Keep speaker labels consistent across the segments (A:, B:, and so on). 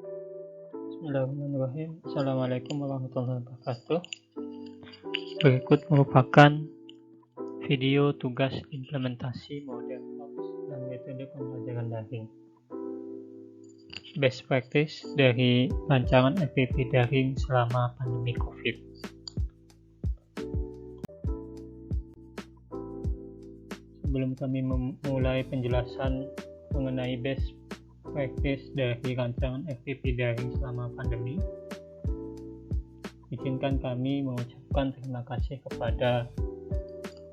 A: Bismillahirrahmanirrahim. Assalamualaikum warahmatullahi wabarakatuh. Berikut merupakan video tugas implementasi model Ops dan metode pembelajaran daring. Best practice dari rancangan FPP daring selama pandemi COVID. Sebelum kami memulai penjelasan mengenai best practice dari rancangan FPP daring selama pandemi, izinkan kami mengucapkan terima kasih kepada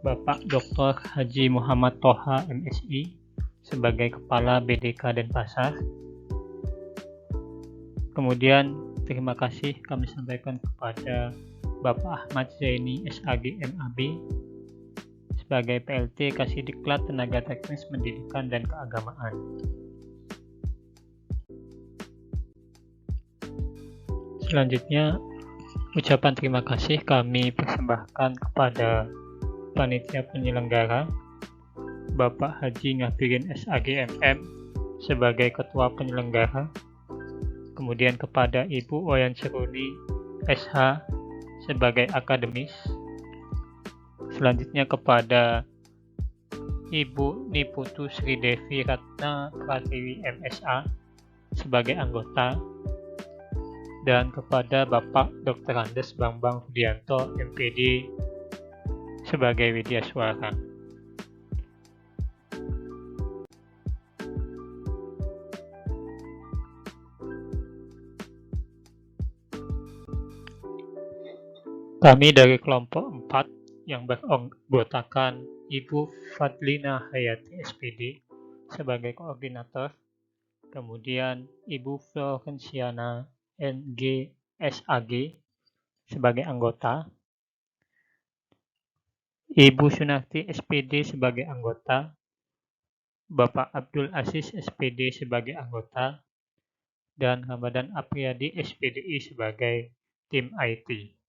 A: Bapak Dr. Haji Muhammad Toha MSI sebagai Kepala BDK Denpasar. Kemudian terima kasih kami sampaikan kepada Bapak Ahmad Zaini SAG MAB sebagai PLT Kasdiklat Tenaga Teknis Pendidikan dan Keagamaan. Selanjutnya, ucapan terima kasih kami persembahkan kepada Panitia Penyelenggara, Bapak Haji Ngafirin SAG MM sebagai Ketua Penyelenggara, kemudian kepada Ibu Wayan Seruni SH sebagai Akademis, selanjutnya kepada Ibu Niputu Sri Devi Ratna Pratiwi MSA sebagai anggota, dan kepada Bapak Dr. Andes Bambang Rudianto MPD sebagai Widya Suara. Kami dari kelompok 4 yang beranggotakan Ibu Fadlina Hayati SPD sebagai koordinator, kemudian Ibu Florenciana NG SAG sebagai anggota, Ibu Sunarti SPD sebagai anggota, Bapak Abdul Aziz SPD sebagai anggota, dan Ramadan Apriyadi SPDI sebagai tim IT.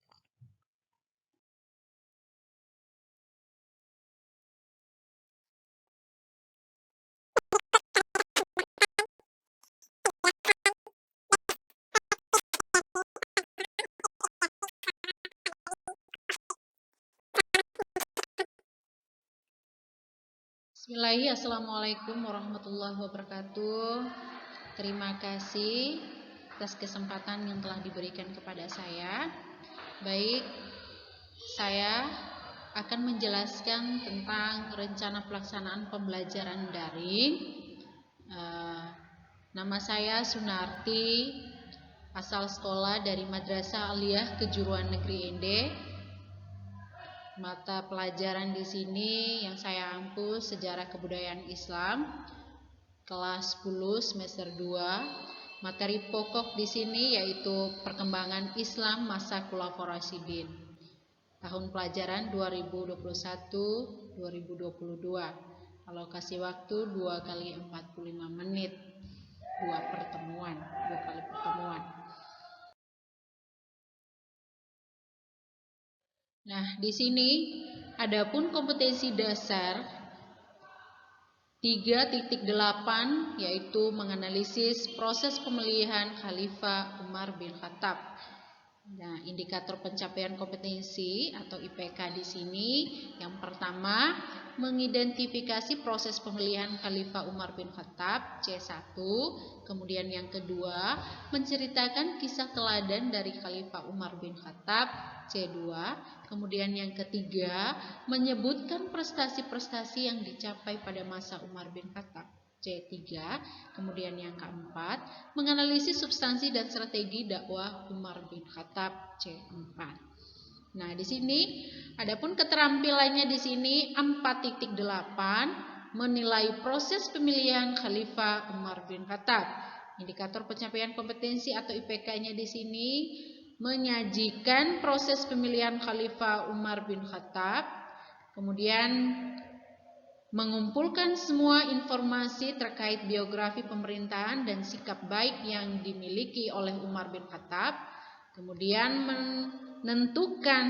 B: Bismillahirrahmanirrahim. Assalamualaikum warahmatullahi wabarakatuh. Terima kasih atas kesempatan yang telah diberikan kepada saya. Baik, saya akan menjelaskan tentang rencana pelaksanaan pembelajaran daring. Nama saya Sunarti, asal sekolah dari Madrasah Aliyah Kejuruan Negeri Ende. Mata pelajaran di sini yang saya ampu Sejarah Kebudayaan Islam kelas 10 semester 2. Materi pokok di sini yaitu Perkembangan Islam masa Khulafaur Rasyidin. Tahun pelajaran 2021-2022. Alokasi waktu 2 kali 45 menit. 2 kali pertemuan. Nah, di sini adapun kompetensi dasar 3.8 yaitu menganalisis proses pemilihan Khalifah Umar bin Khattab. Nah, indikator pencapaian kompetensi atau IPK di sini yang pertama mengidentifikasi proses pemilihan Khalifah Umar bin Khattab C1, kemudian yang kedua menceritakan kisah teladan dari Khalifah Umar bin Khattab C2, kemudian yang ketiga menyebutkan prestasi-prestasi yang dicapai pada masa Umar bin Khattab C3, kemudian yang keempat menganalisis substansi dan strategi dakwah Umar bin Khattab C4. Nah, di sini adapun keterampilannya di sini 4.8 menilai proses pemilihan Khalifah Umar bin Khattab. Indikator pencapaian kompetensi atau IPK-nya di sini menyajikan proses pemilihan Khalifah Umar bin Khattab, kemudian mengumpulkan semua informasi terkait biografi pemerintahan dan sikap baik yang dimiliki oleh Umar bin Khattab, kemudian menentukan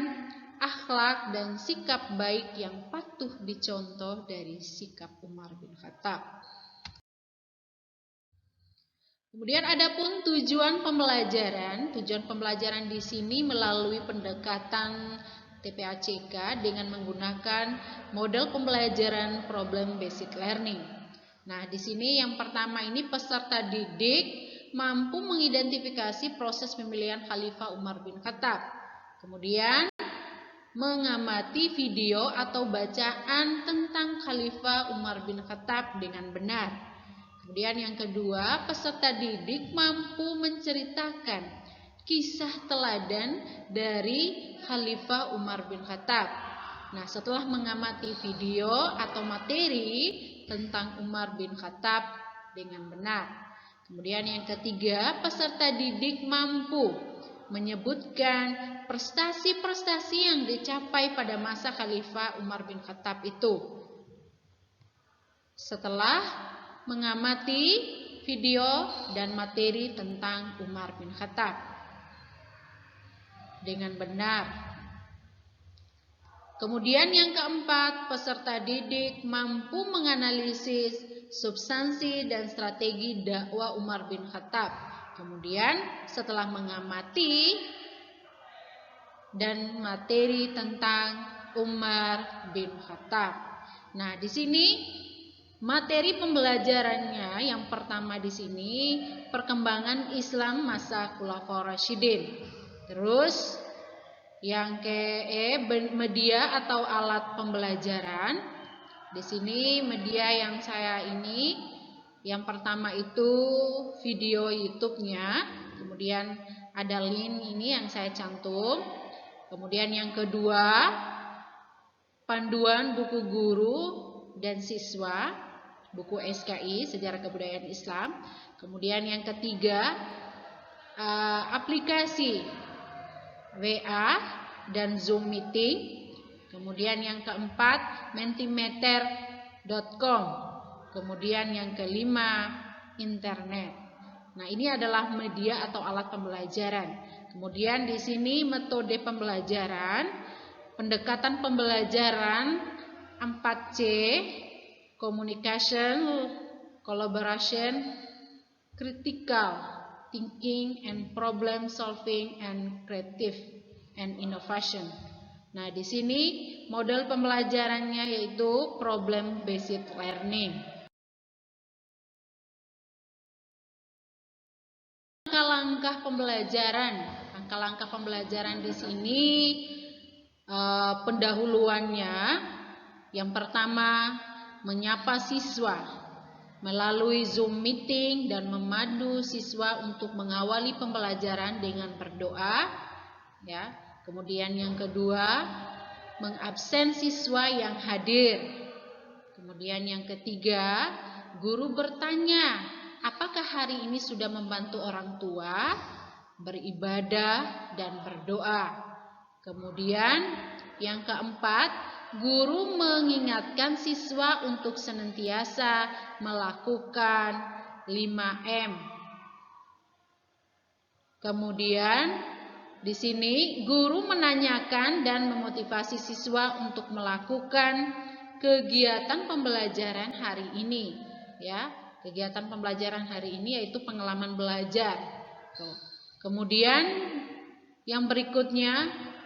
B: akhlak dan sikap baik yang patuh dicontoh dari sikap Umar bin Khattab. Kemudian adapun tujuan pembelajaran di sini melalui pendekatan TPACK dengan menggunakan model pembelajaran problem basic learning. Nah, di sini yang pertama ini peserta didik mampu mengidentifikasi proses pemilihan Khalifah Umar bin Khattab. Kemudian mengamati video atau bacaan tentang Khalifah Umar bin Khattab dengan benar. Kemudian yang kedua, peserta didik mampu menceritakan kisah teladan dari Khalifah Umar bin Khattab. Nah, setelah mengamati video atau materi tentang Umar bin Khattab dengan benar. Kemudian yang ketiga, peserta didik mampu menyebutkan prestasi-prestasi yang dicapai pada masa Khalifah Umar bin Khattab itu. Setelah mengamati video dan materi tentang Umar bin Khattab dengan benar. Kemudian yang keempat, peserta didik mampu menganalisis substansi dan strategi dakwah Umar bin Khattab. Kemudian setelah mengamati dan materi tentang Umar bin Khattab. Nah, di sini materi pembelajarannya yang pertama di sini perkembangan Islam masa Khulafaur Rasyidin. Terus yang media atau alat pembelajaran. Di sini media yang saya ini yang pertama itu video YouTube-nya, kemudian ada link ini yang saya cantum. Kemudian yang kedua panduan buku guru dan siswa, buku SKI Sejarah Kebudayaan Islam. Kemudian yang ketiga aplikasi WA dan Zoom meeting. Kemudian yang keempat mentimeter.com. Kemudian yang kelima internet. Nah, ini adalah media atau alat pembelajaran. Kemudian di sini metode pembelajaran, pendekatan pembelajaran 4C, communication, collaboration, critical thinking and problem solving, and creative and innovation. Nah, di sini model pembelajarannya yaitu problem based learning. Langkah-langkah pembelajaran di sini pendahuluannya yang pertama menyapa siswa melalui Zoom meeting dan memandu siswa untuk mengawali pembelajaran dengan berdoa, ya. Kemudian yang kedua, mengabsen siswa yang hadir. Kemudian yang ketiga, guru bertanya, apakah hari ini sudah membantu orang tua beribadah dan berdoa. Kemudian yang keempat, guru mengingatkan siswa untuk senantiasa melakukan 5M. Kemudian di sini guru menanyakan dan memotivasi siswa untuk melakukan kegiatan pembelajaran hari ini, ya. Kegiatan pembelajaran hari ini yaitu pengalaman belajar. Kemudian yang berikutnya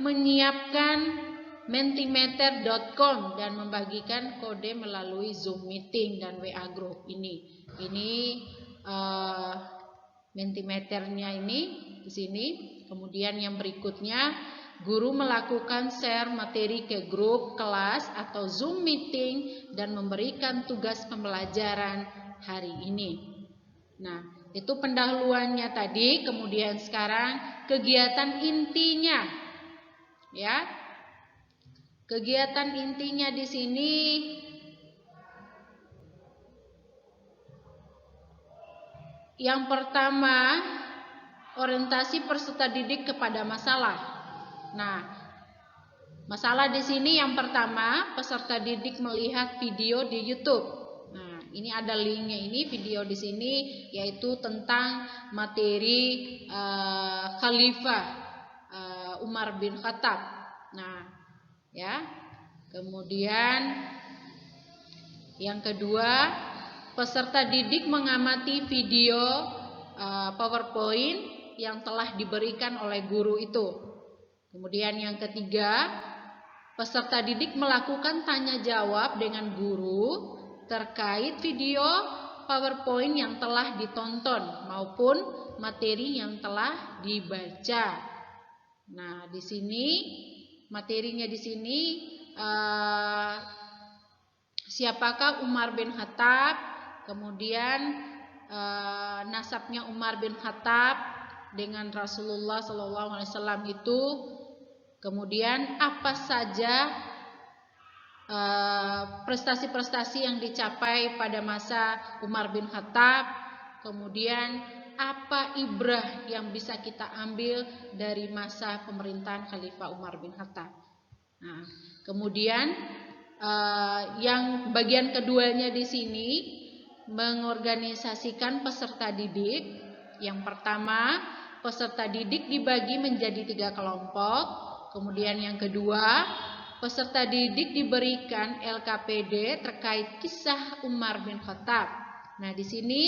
B: menyiapkan mentimeter.com dan membagikan kode melalui Zoom meeting dan WA group ini. Ini mentimeternya ini di sini. Kemudian yang berikutnya guru melakukan share materi ke grup kelas atau Zoom meeting dan memberikan tugas pembelajaran hari ini. Nah, itu pendahuluannya tadi. Kemudian sekarang kegiatan intinya, ya. Kegiatan intinya di sini yang pertama orientasi peserta didik kepada masalah. Nah, masalah di sini yang pertama peserta didik melihat video di YouTube. Nah, ini ada linknya ini video di sini yaitu tentang materi Khalifah Umar bin Khattab. Nah, ya. Kemudian yang kedua, peserta didik mengamati video PowerPoint yang telah diberikan oleh guru itu. Kemudian yang ketiga, peserta didik melakukan tanya jawab dengan guru terkait video PowerPoint yang telah ditonton maupun materi yang telah dibaca. Nah, di sini materinya di sini siapakah Umar bin Khattab, kemudian nasabnya Umar bin Khattab dengan Rasulullah SAW itu, kemudian apa saja prestasi-prestasi yang dicapai pada masa Umar bin Khattab, kemudian apa ibrah yang bisa kita ambil dari masa pemerintahan Khalifah Umar bin Khattab. Nah, kemudian yang bagian keduanya di sini mengorganisasikan peserta didik. Yang pertama, peserta didik dibagi menjadi 3 kelompok. Kemudian yang kedua, peserta didik diberikan LKPD terkait kisah Umar bin Khattab. Nah, di sini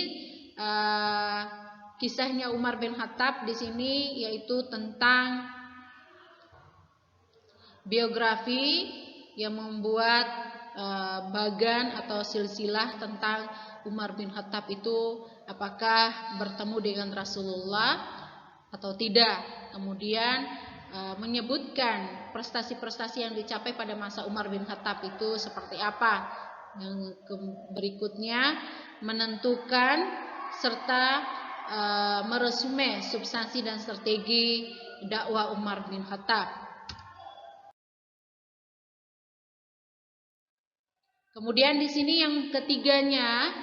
B: kisahnya Umar bin Khattab di sini yaitu tentang biografi yang membuat bagan atau silsilah tentang Umar bin Khattab itu apakah bertemu dengan Rasulullah atau tidak. Kemudian menyebutkan prestasi-prestasi yang dicapai pada masa Umar bin Khattab itu seperti apa. Yang berikutnya menentukan serta meresume substansi dan strategi dakwah Umar bin Khattab. Kemudian di sini yang ketiganya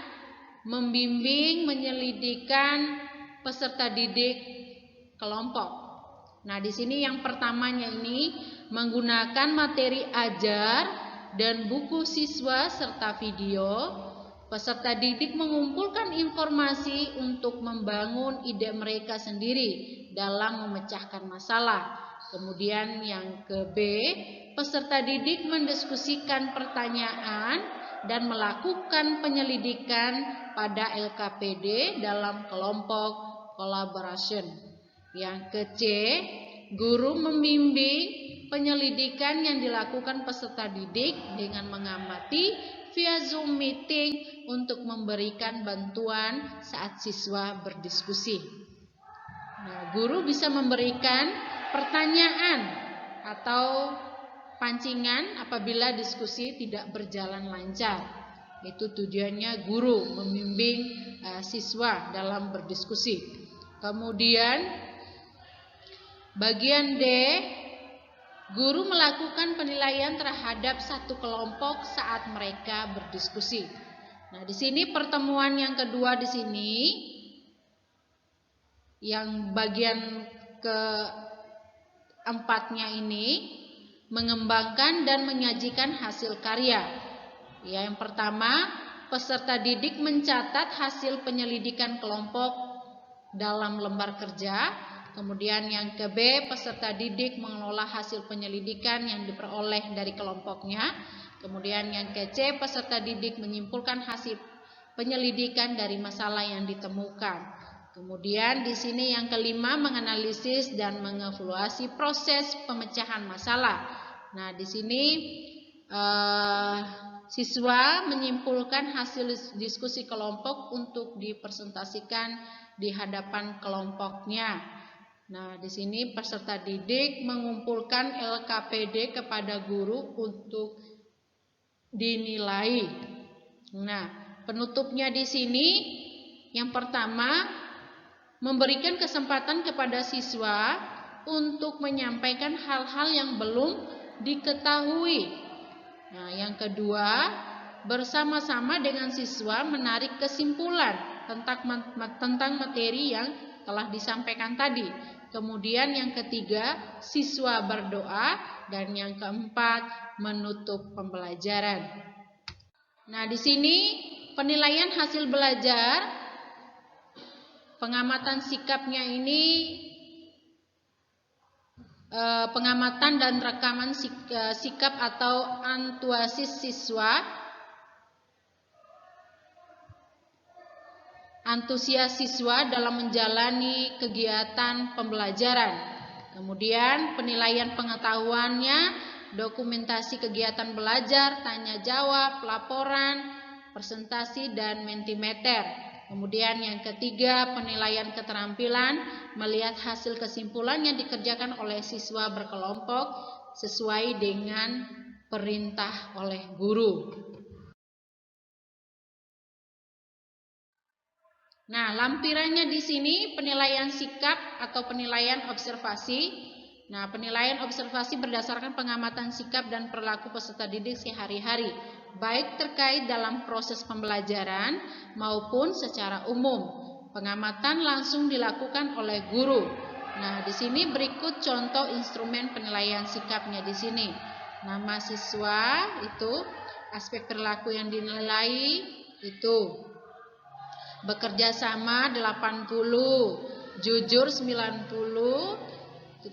B: membimbing menyelidikkan peserta didik kelompok. Nah, di sini yang pertamanya ini menggunakan materi ajar dan buku siswa serta video. Peserta didik mengumpulkan informasi untuk membangun ide mereka sendiri dalam memecahkan masalah. Kemudian yang ke B, peserta didik mendiskusikan pertanyaan dan melakukan penyelidikan pada LKPD dalam kelompok collaboration. Yang ke C, guru membimbing penyelidikan yang dilakukan peserta didik dengan mengamati via Zoom meeting untuk memberikan bantuan saat siswa berdiskusi. Nah, guru bisa memberikan pertanyaan atau pancingan apabila diskusi tidak berjalan lancar. Itu tujuannya guru membimbing siswa dalam berdiskusi. Kemudian bagian D, guru melakukan penilaian terhadap satu kelompok saat mereka berdiskusi. Nah, di sini pertemuan yang kedua di sini yang bagian keempatnya ini mengembangkan dan menyajikan hasil karya. Ya, yang pertama, peserta didik mencatat hasil penyelidikan kelompok dalam lembar kerja. Kemudian yang ke B, peserta didik mengelola hasil penyelidikan yang diperoleh dari kelompoknya. Kemudian yang ke C, peserta didik menyimpulkan hasil penyelidikan dari masalah yang ditemukan. Kemudian di sini yang kelima, menganalisis dan mengevaluasi proses pemecahan masalah. Nah, di sini siswa menyimpulkan hasil diskusi kelompok untuk dipresentasikan di hadapan kelompoknya. Nah, di sini peserta didik mengumpulkan LKPD kepada guru untuk dinilai. Nah, penutupnya di sini yang pertama memberikan kesempatan kepada siswa untuk menyampaikan hal-hal yang belum diketahui. Nah, yang kedua, bersama-sama dengan siswa menarik kesimpulan tentang materi yang telah disampaikan tadi. Kemudian yang ketiga, siswa berdoa, dan yang keempat, menutup pembelajaran. Nah, di sini penilaian hasil belajar, pengamatan sikapnya ini pengamatan dan rekaman sikap atau antusias antusias siswa dalam menjalani kegiatan pembelajaran. Kemudian penilaian pengetahuannya, dokumentasi kegiatan belajar, tanya jawab, laporan, presentasi, dan mentimeter. Kemudian yang ketiga, penilaian keterampilan, melihat hasil kesimpulan yang dikerjakan oleh siswa berkelompok sesuai dengan perintah oleh guru. Nah, lampirannya di sini penilaian sikap atau penilaian observasi. Nah, penilaian observasi berdasarkan pengamatan sikap dan perilaku peserta didik sehari-hari, baik terkait dalam proses pembelajaran maupun secara umum. Pengamatan langsung dilakukan oleh guru. Nah, di sini berikut contoh instrumen penilaian sikapnya di sini. Nama siswa itu, aspek perilaku yang dinilai itu bekerja sama 80, jujur 90,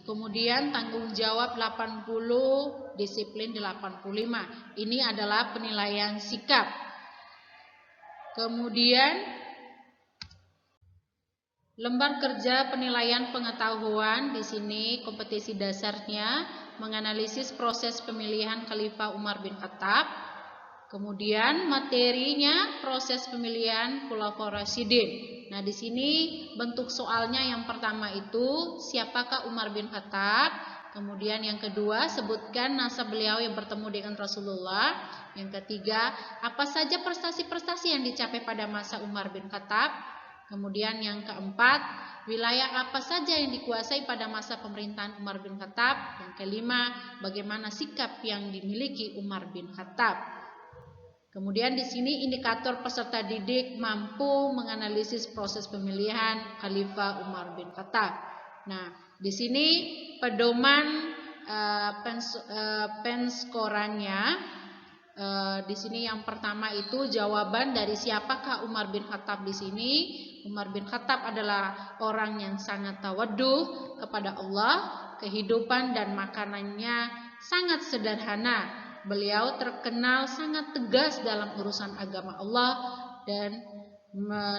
B: kemudian tanggung jawab 80, disiplin 85. Ini adalah penilaian sikap. Kemudian lembar kerja penilaian pengetahuan, di sini kompetisi dasarnya menganalisis proses pemilihan Khalifah Umar bin Khattab. Kemudian materinya proses pemilihan Khulafaur Rasyidin. Nah, di sini bentuk soalnya yang pertama itu siapakah Umar bin Khattab? Kemudian yang kedua, sebutkan nasab beliau yang bertemu dengan Rasulullah. Yang ketiga, apa saja prestasi-prestasi yang dicapai pada masa Umar bin Khattab? Kemudian yang keempat, wilayah apa saja yang dikuasai pada masa pemerintahan Umar bin Khattab? Yang kelima, bagaimana sikap yang dimiliki Umar bin Khattab? Kemudian di sini indikator peserta didik mampu menganalisis proses pemilihan Khalifah Umar bin Khattab. Nah, di sini pedoman penskorannya. Di sini yang pertama itu jawaban dari siapakah Umar bin Khattab di sini. Umar bin Khattab adalah orang yang sangat tawadduh kepada Allah, kehidupan dan makanannya sangat sederhana. Beliau terkenal sangat tegas dalam urusan agama Allah dan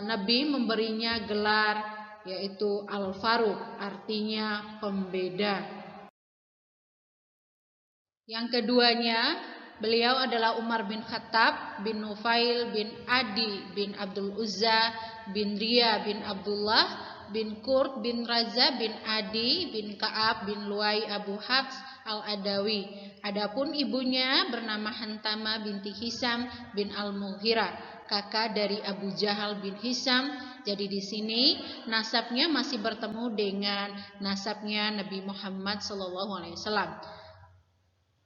B: Nabi memberinya gelar yaitu Al-Faruq, artinya pembeda. Yang keduanya, beliau adalah Umar bin Khattab bin Nufail bin Adi bin Abdul Uzza bin Ria bin Abdullah bin Qurt bin Raza bin Adi bin Ka'ab bin Luai Abu Hafs al-Adawi. Adapun ibunya bernama Hantama binti Hisam bin Al-Mughirah, kakak dari Abu Jahal bin Hisam. Jadi di sini nasabnya masih bertemu dengan nasabnya Nabi Muhammad SAW.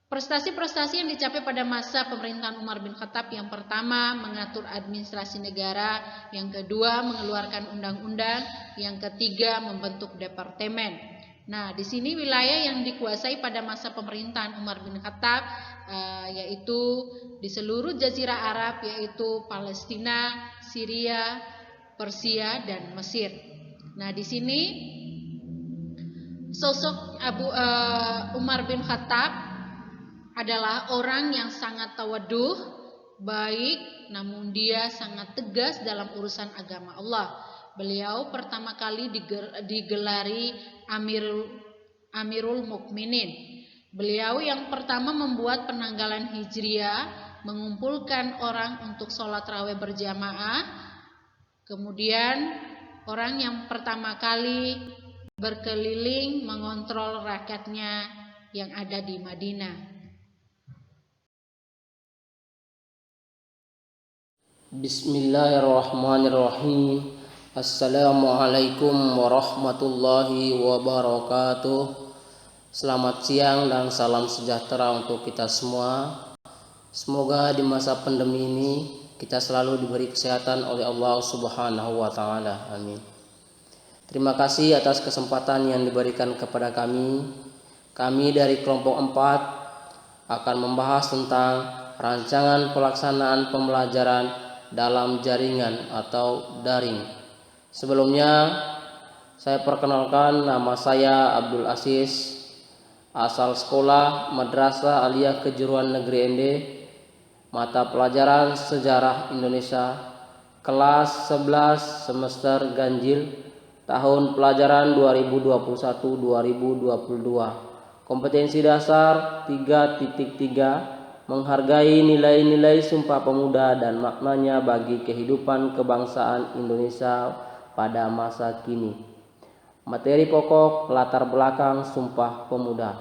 B: Prestasi-prestasi yang dicapai pada masa pemerintahan Umar bin Khattab, yang pertama mengatur administrasi negara, yang kedua mengeluarkan undang-undang, yang ketiga membentuk departemen. Nah, di sini wilayah yang dikuasai pada masa pemerintahan Umar bin Khattab yaitu di seluruh Jazirah Arab, yaitu Palestina, Syria, Persia, dan Mesir. Nah, di sini sosok Umar bin Khattab adalah orang yang sangat tawadduh, baik, namun dia sangat tegas dalam urusan agama Allah. Beliau pertama kali digelari Amirul Mukminin. Beliau yang pertama membuat penanggalan Hijriah, mengumpulkan orang untuk sholat raweh berjamaah. Kemudian orang yang pertama kali berkeliling mengontrol rakyatnya yang ada di Madinah.
C: Bismillahirrahmanirrahim. Assalamualaikum warahmatullahi wabarakatuh. Selamat siang dan salam sejahtera untuk kita semua. Semoga di masa pandemi ini kita selalu diberi kesehatan oleh Allah Subhanahu wa taala. Amin. Terima kasih atas kesempatan yang diberikan kepada kami. Kami dari kelompok 4 akan membahas tentang rancangan pelaksanaan pembelajaran dalam jaringan atau daring. Sebelumnya saya perkenalkan, nama saya Abdul Aziz, asal sekolah Madrasah Aliyah Kejuruan Negeri ND, mata pelajaran Sejarah Indonesia, kelas 11 semester ganjil tahun pelajaran 2021-2022. Kompetensi dasar 3.3 menghargai nilai-nilai Sumpah Pemuda dan maknanya bagi kehidupan kebangsaan Indonesia pada masa kini. Materi pokok latar belakang Sumpah Pemuda.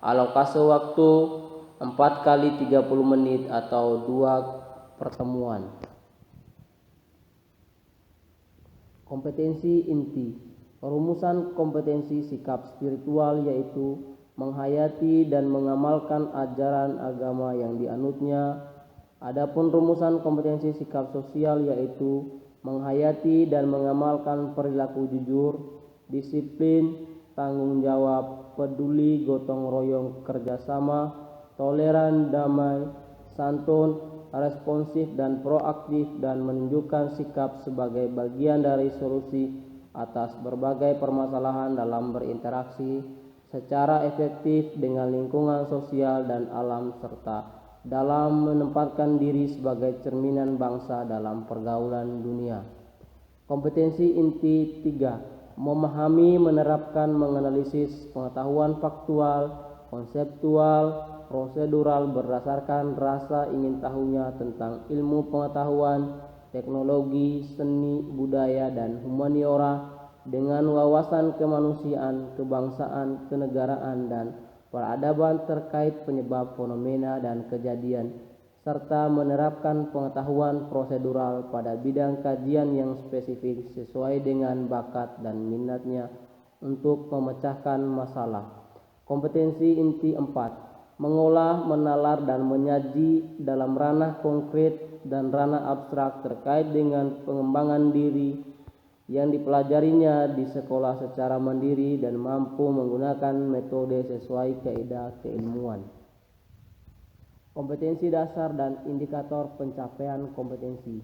C: Alokasi waktu 4 kali 30 menit atau 2 pertemuan. Kompetensi inti. Perumusan kompetensi sikap spiritual yaitu menghayati dan mengamalkan ajaran agama yang dianutnya. Adapun rumusan kompetensi sikap sosial yaitu menghayati dan mengamalkan perilaku jujur, disiplin, tanggung jawab, peduli, gotong royong, kerjasama, toleran, damai, santun, responsif dan proaktif, dan menunjukkan sikap sebagai bagian dari solusi atas berbagai permasalahan dalam berinteraksi secara efektif dengan lingkungan sosial dan alam, serta dalam menempatkan diri sebagai cerminan bangsa dalam pergaulan dunia. Kompetensi inti 3. Memahami, menerapkan, menganalisis pengetahuan faktual, konseptual, prosedural berdasarkan rasa ingin tahunya tentang ilmu pengetahuan, teknologi, seni, budaya, dan humaniora dengan wawasan kemanusiaan, kebangsaan, kenegaraan, dan peradaban terkait penyebab fenomena dan kejadian, serta menerapkan pengetahuan prosedural pada bidang kajian yang spesifik sesuai dengan bakat dan minatnya untuk memecahkan masalah. Kompetensi inti 4. Mengolah, menalar, dan menyaji dalam ranah konkret dan ranah abstrak terkait dengan pengembangan diri yang dipelajarinya di sekolah secara mandiri dan mampu menggunakan metode sesuai kaidah keilmuan. Kompetensi dasar dan indikator pencapaian kompetensi.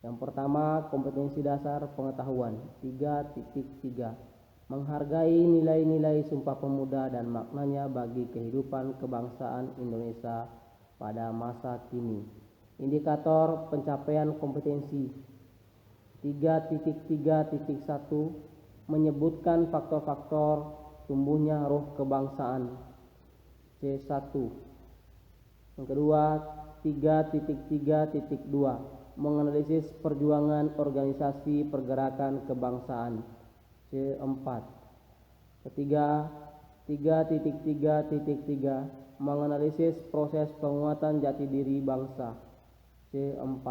C: Yang pertama, kompetensi dasar pengetahuan 3.3. Menghargai nilai-nilai Sumpah Pemuda dan maknanya bagi kehidupan kebangsaan Indonesia pada masa kini. Indikator pencapaian kompetensi 3.3.1 menyebutkan faktor-faktor tumbuhnya ruh kebangsaan. C1. Yang kedua, 3.3.2 menganalisis perjuangan organisasi pergerakan kebangsaan. C4. Ketiga, 3.3.3 menganalisis proses penguatan jati diri bangsa. C4.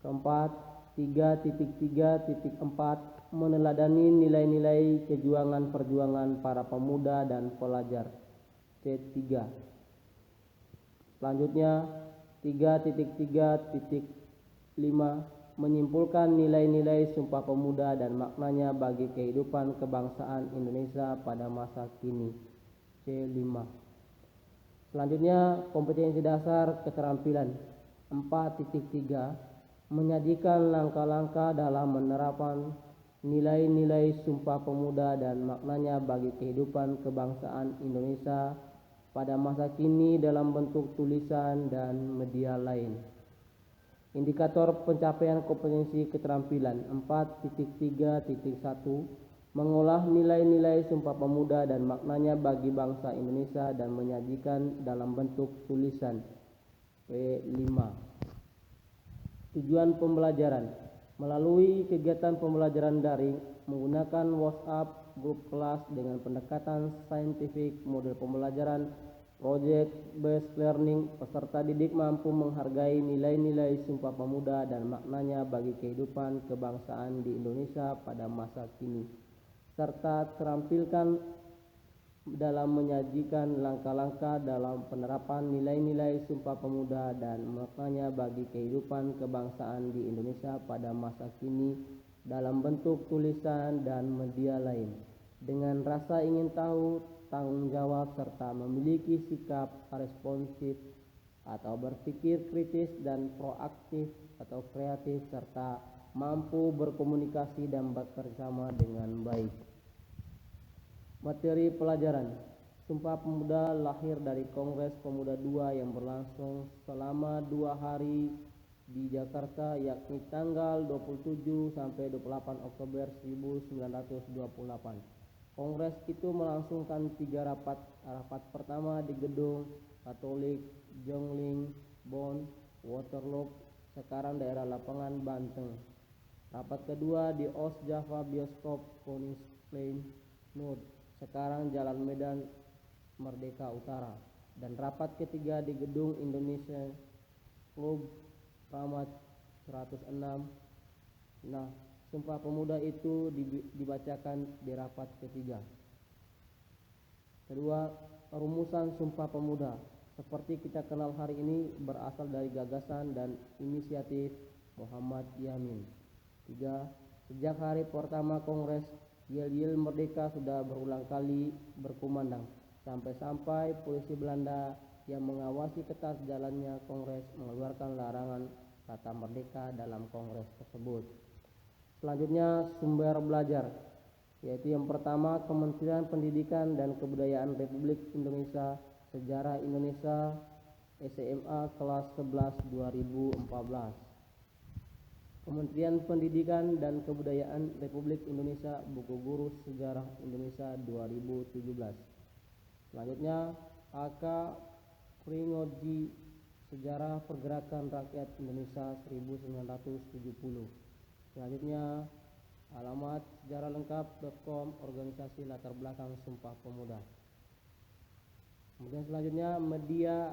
C: Keempat, 3.3.4 meneladani nilai-nilai perjuangan para pemuda dan pelajar. C3. Selanjutnya 3.3.5 menyimpulkan nilai-nilai Sumpah Pemuda dan maknanya bagi kehidupan kebangsaan Indonesia pada masa kini. C5. Selanjutnya kompetensi dasar keterampilan 4.3 menyajikan langkah-langkah dalam menerapkan nilai-nilai Sumpah Pemuda dan maknanya bagi kehidupan kebangsaan Indonesia pada masa kini dalam bentuk tulisan dan media lain. Indikator pencapaian kompetensi keterampilan 4.3.1 mengolah nilai-nilai Sumpah Pemuda dan maknanya bagi bangsa Indonesia dan menyajikan dalam bentuk tulisan. P5. Tujuan pembelajaran melalui kegiatan pembelajaran daring menggunakan WhatsApp, grup kelas dengan pendekatan saintifik, model pembelajaran project based learning. Peserta didik mampu menghargai nilai-nilai Sumpah Pemuda dan maknanya bagi kehidupan kebangsaan di Indonesia pada masa kini, serta terampilkan dalam menyajikan langkah-langkah dalam penerapan nilai-nilai Sumpah Pemuda dan maknanya bagi kehidupan kebangsaan di Indonesia pada masa kini dalam bentuk tulisan dan media lain, dengan rasa ingin tahu, tanggung jawab, serta memiliki sikap responsif atau berpikir kritis dan proaktif atau kreatif, serta mampu berkomunikasi dan bekerjasama dengan baik. Materi pelajaran. Sumpah Pemuda lahir dari Kongres Pemuda II yang berlangsung selama 2 hari di Jakarta, yakni tanggal 27 sampai 28 Oktober 1928. Kongres itu melangsungkan 3 rapat. Rapat pertama di Gedung Katolik Jongling, Bonn, Waterloo, sekarang daerah Lapangan Banteng. Rapat kedua di Oost Java Bioskop Koningsplein Noord, sekarang Jalan Medan Merdeka Utara. Dan rapat ketiga di Gedung Indonesia Club Kramat 106. Nah, Sumpah Pemuda itu dibacakan di rapat ketiga. Kedua, rumusan Sumpah Pemuda seperti kita kenal hari ini berasal dari gagasan dan inisiatif Muhammad Yamin. 3. Sejak hari pertama Kongres, yel-yel merdeka sudah berulang kali berkumandang, sampai-sampai polisi Belanda yang mengawasi ketat jalannya Kongres mengeluarkan larangan kata merdeka dalam Kongres tersebut. Selanjutnya, sumber belajar, yaitu yang pertama Kementerian Pendidikan dan Kebudayaan Republik Indonesia, Sejarah Indonesia, SMA kelas 11 2014. Kementerian Pendidikan dan Kebudayaan Republik Indonesia, buku guru Sejarah Indonesia 2017. Selanjutnya, AK Pringoji, Sejarah Pergerakan Rakyat Indonesia 1970. Selanjutnya, alamat sejarah-lengkap.com, organisasi latar belakang Sumpah Pemuda. Kemudian selanjutnya, media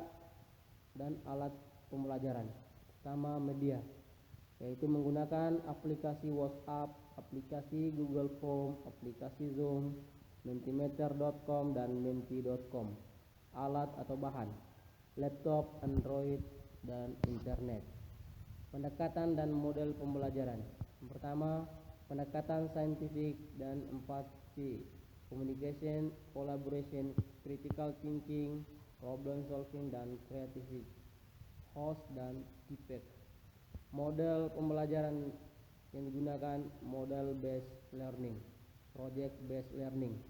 C: dan alat pembelajaran. Pertama, media, yaitu menggunakan aplikasi WhatsApp, aplikasi Google Form, aplikasi Zoom, mentimeter.com dan menti.com. Alat atau bahan, laptop, Android, dan internet. Pendekatan dan model pembelajaran. Yang pertama, pendekatan saintifik dan 4C, communication, collaboration, critical thinking, problem solving, dan creativity, host dan debate. Model pembelajaran yang digunakan model based learning, project based learning.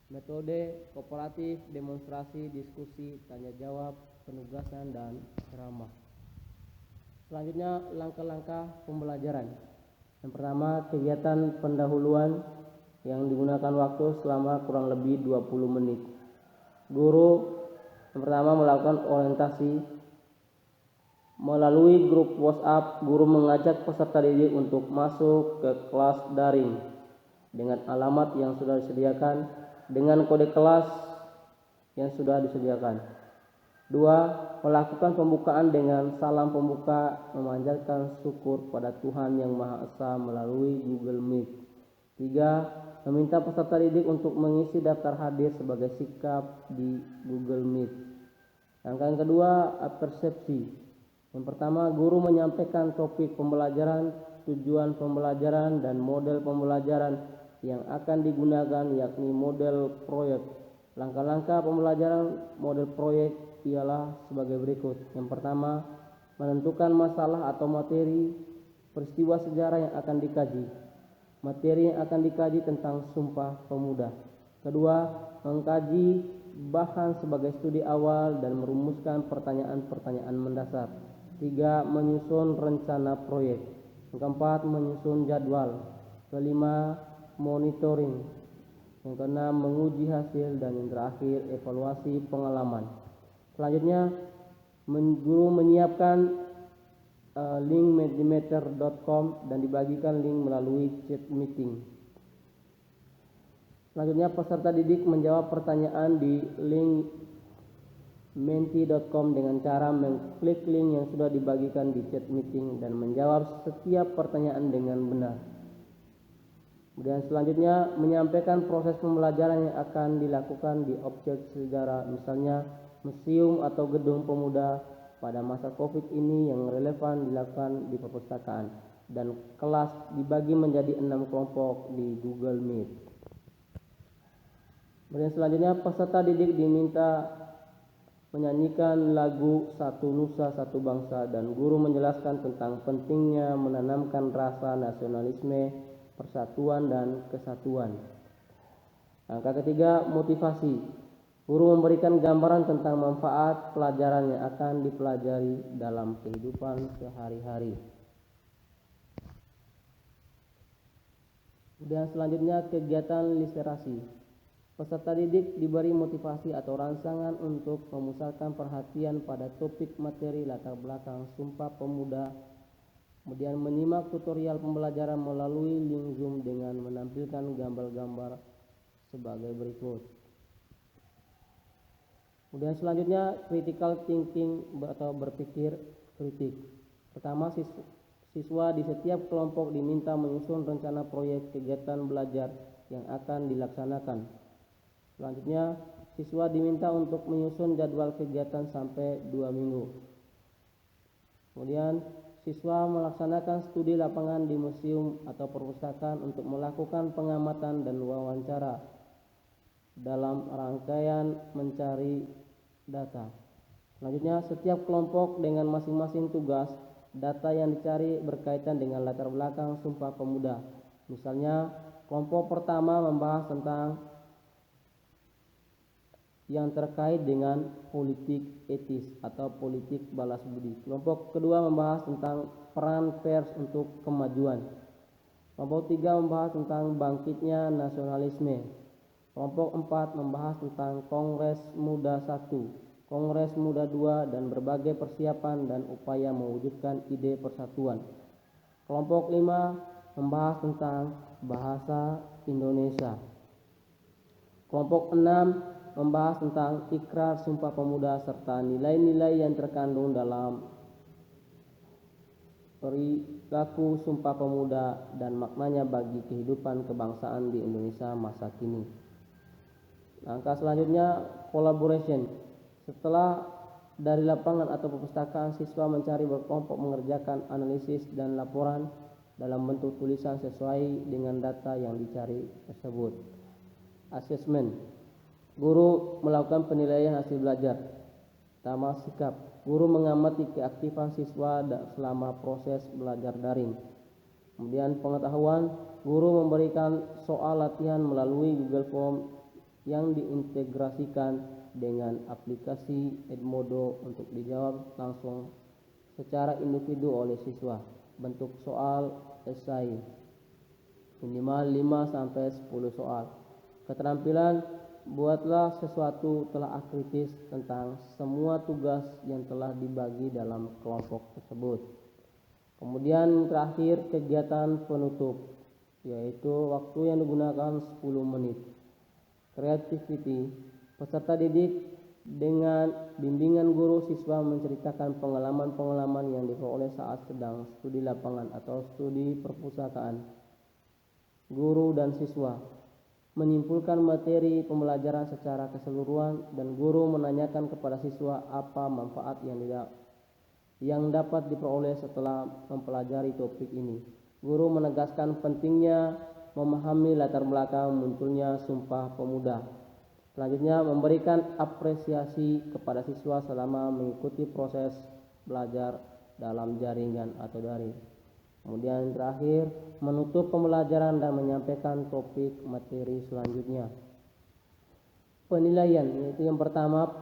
C: Metode kooperatif, demonstrasi, diskusi, tanya jawab, penugasan, dan ceramah. Selanjutnya, langkah-langkah pembelajaran. Yang pertama, kegiatan pendahuluan yang digunakan waktu selama kurang lebih 20 menit. Guru yang pertama melakukan orientasi melalui grup WhatsApp. Guru mengajak peserta didik untuk masuk ke kelas daring dengan alamat yang sudah disediakan, dengan kode kelas yang sudah disediakan. 2. Melakukan pembukaan dengan salam pembuka, memanjatkan syukur pada Tuhan Yang Maha Esa melalui Google Meet. 3. Meminta peserta didik untuk mengisi daftar hadir sebagai sikap di Google Meet. Rangkaian kedua, persepsi. Yang pertama, guru menyampaikan topik pembelajaran, tujuan pembelajaran, dan model pembelajaran yang akan digunakan, yakni model proyek. Langkah-langkah pembelajaran model proyek ialah sebagai berikut. Yang pertama, menentukan masalah atau materi peristiwa sejarah yang akan dikaji. Materi yang akan dikaji tentang Sumpah Pemuda. Kedua, mengkaji bahan sebagai studi awal dan merumuskan pertanyaan-pertanyaan mendasar. 3. Menyusun rencana proyek. Yang keempat, menyusun jadwal. Kelima, monitoring. Yang keenam, menguji hasil. Dan yang terakhir, evaluasi pengalaman. Selanjutnya, guru menyiapkan link mentimeter.com dan dibagikan link melalui chat meeting. Selanjutnya, peserta didik menjawab pertanyaan di link menti.com dengan cara mengklik link yang sudah dibagikan di chat meeting dan menjawab setiap pertanyaan dengan benar. Kemudian selanjutnya, menyampaikan proses pembelajaran yang akan dilakukan di objek sejarah, misalnya museum atau gedung pemuda pada masa Covid ini yang relevan dilakukan di perpustakaan, dan kelas dibagi menjadi 6 kelompok di Google Meet. Kemudian selanjutnya, peserta didik diminta menyanyikan lagu Satu Nusa Satu Bangsa dan guru menjelaskan tentang pentingnya menanamkan rasa nasionalisme, persatuan, dan kesatuan. Angka ketiga, motivasi. Guru memberikan gambaran tentang manfaat pelajaran yang akan dipelajari dalam kehidupan sehari-hari. Kemudian selanjutnya kegiatan literasi. Peserta didik diberi motivasi atau rangsangan untuk memusatkan perhatian pada topik materi latar belakang Sumpah Pemuda. Kemudian menyimak tutorial pembelajaran melalui link Zoom dengan menampilkan gambar-gambar sebagai berikut. Kemudian selanjutnya critical thinking atau berpikir kritik. Pertama, siswa di setiap kelompok diminta menyusun rencana proyek kegiatan belajar yang akan dilaksanakan. Selanjutnya, siswa diminta untuk menyusun jadwal kegiatan sampai 2 minggu. Kemudian, siswa melaksanakan studi lapangan di museum atau perpustakaan untuk melakukan pengamatan dan wawancara dalam rangkaian mencari data. Selanjutnya, setiap kelompok dengan masing-masing tugas. Data yang dicari berkaitan dengan latar belakang Sumpah Pemuda. Misalnya, kelompok pertama membahas tentang yang terkait dengan politik etis atau politik balas budi. Kelompok kedua membahas tentang peran pers untuk kemajuan. Kelompok 3 membahas tentang bangkitnya nasionalisme. Kelompok 4 membahas tentang Kongres Muda 1, Kongres Muda 2, dan berbagai persiapan dan upaya mewujudkan ide persatuan. Kelompok 5 membahas tentang bahasa Indonesia. Kelompok 6 membahas tentang ikrar Sumpah Pemuda serta nilai-nilai yang terkandung dalam perilaku Sumpah Pemuda dan maknanya bagi kehidupan kebangsaan di Indonesia masa kini. Langkah selanjutnya, collaboration. Setelah dari lapangan atau perpustakaan, siswa mencari berkelompok mengerjakan analisis dan laporan dalam bentuk tulisan sesuai dengan data yang dicari tersebut. Assessment. Guru melakukan penilaian hasil belajar. Pertama, sikap. Guru mengamati keaktifan siswa selama proses belajar daring. Kemudian pengetahuan. Guru memberikan soal latihan melalui Google Form yang diintegrasikan dengan aplikasi Edmodo untuk dijawab langsung secara individu oleh siswa. Bentuk soal esai minimal 5-10 soal. Keterampilan, buatlah sesuatu telah kritis tentang semua tugas yang telah dibagi dalam kelompok tersebut. Kemudian terakhir kegiatan penutup, yaitu waktu yang digunakan 10 menit. Creativity. Peserta didik dengan bimbingan guru, siswa menceritakan pengalaman-pengalaman yang diperoleh saat sedang studi lapangan atau studi perpustakaan. Guru dan siswa menyimpulkan materi pembelajaran secara keseluruhan dan guru menanyakan kepada siswa apa manfaat yang dapat diperoleh setelah mempelajari topik ini. Guru menegaskan pentingnya memahami latar belakang munculnya Sumpah Pemuda. Selanjutnya, memberikan apresiasi kepada siswa selama mengikuti proses belajar dalam jaringan atau daring. Kemudian terakhir, menutup pembelajaran dan menyampaikan topik materi selanjutnya. Penilaian, yaitu yang pertama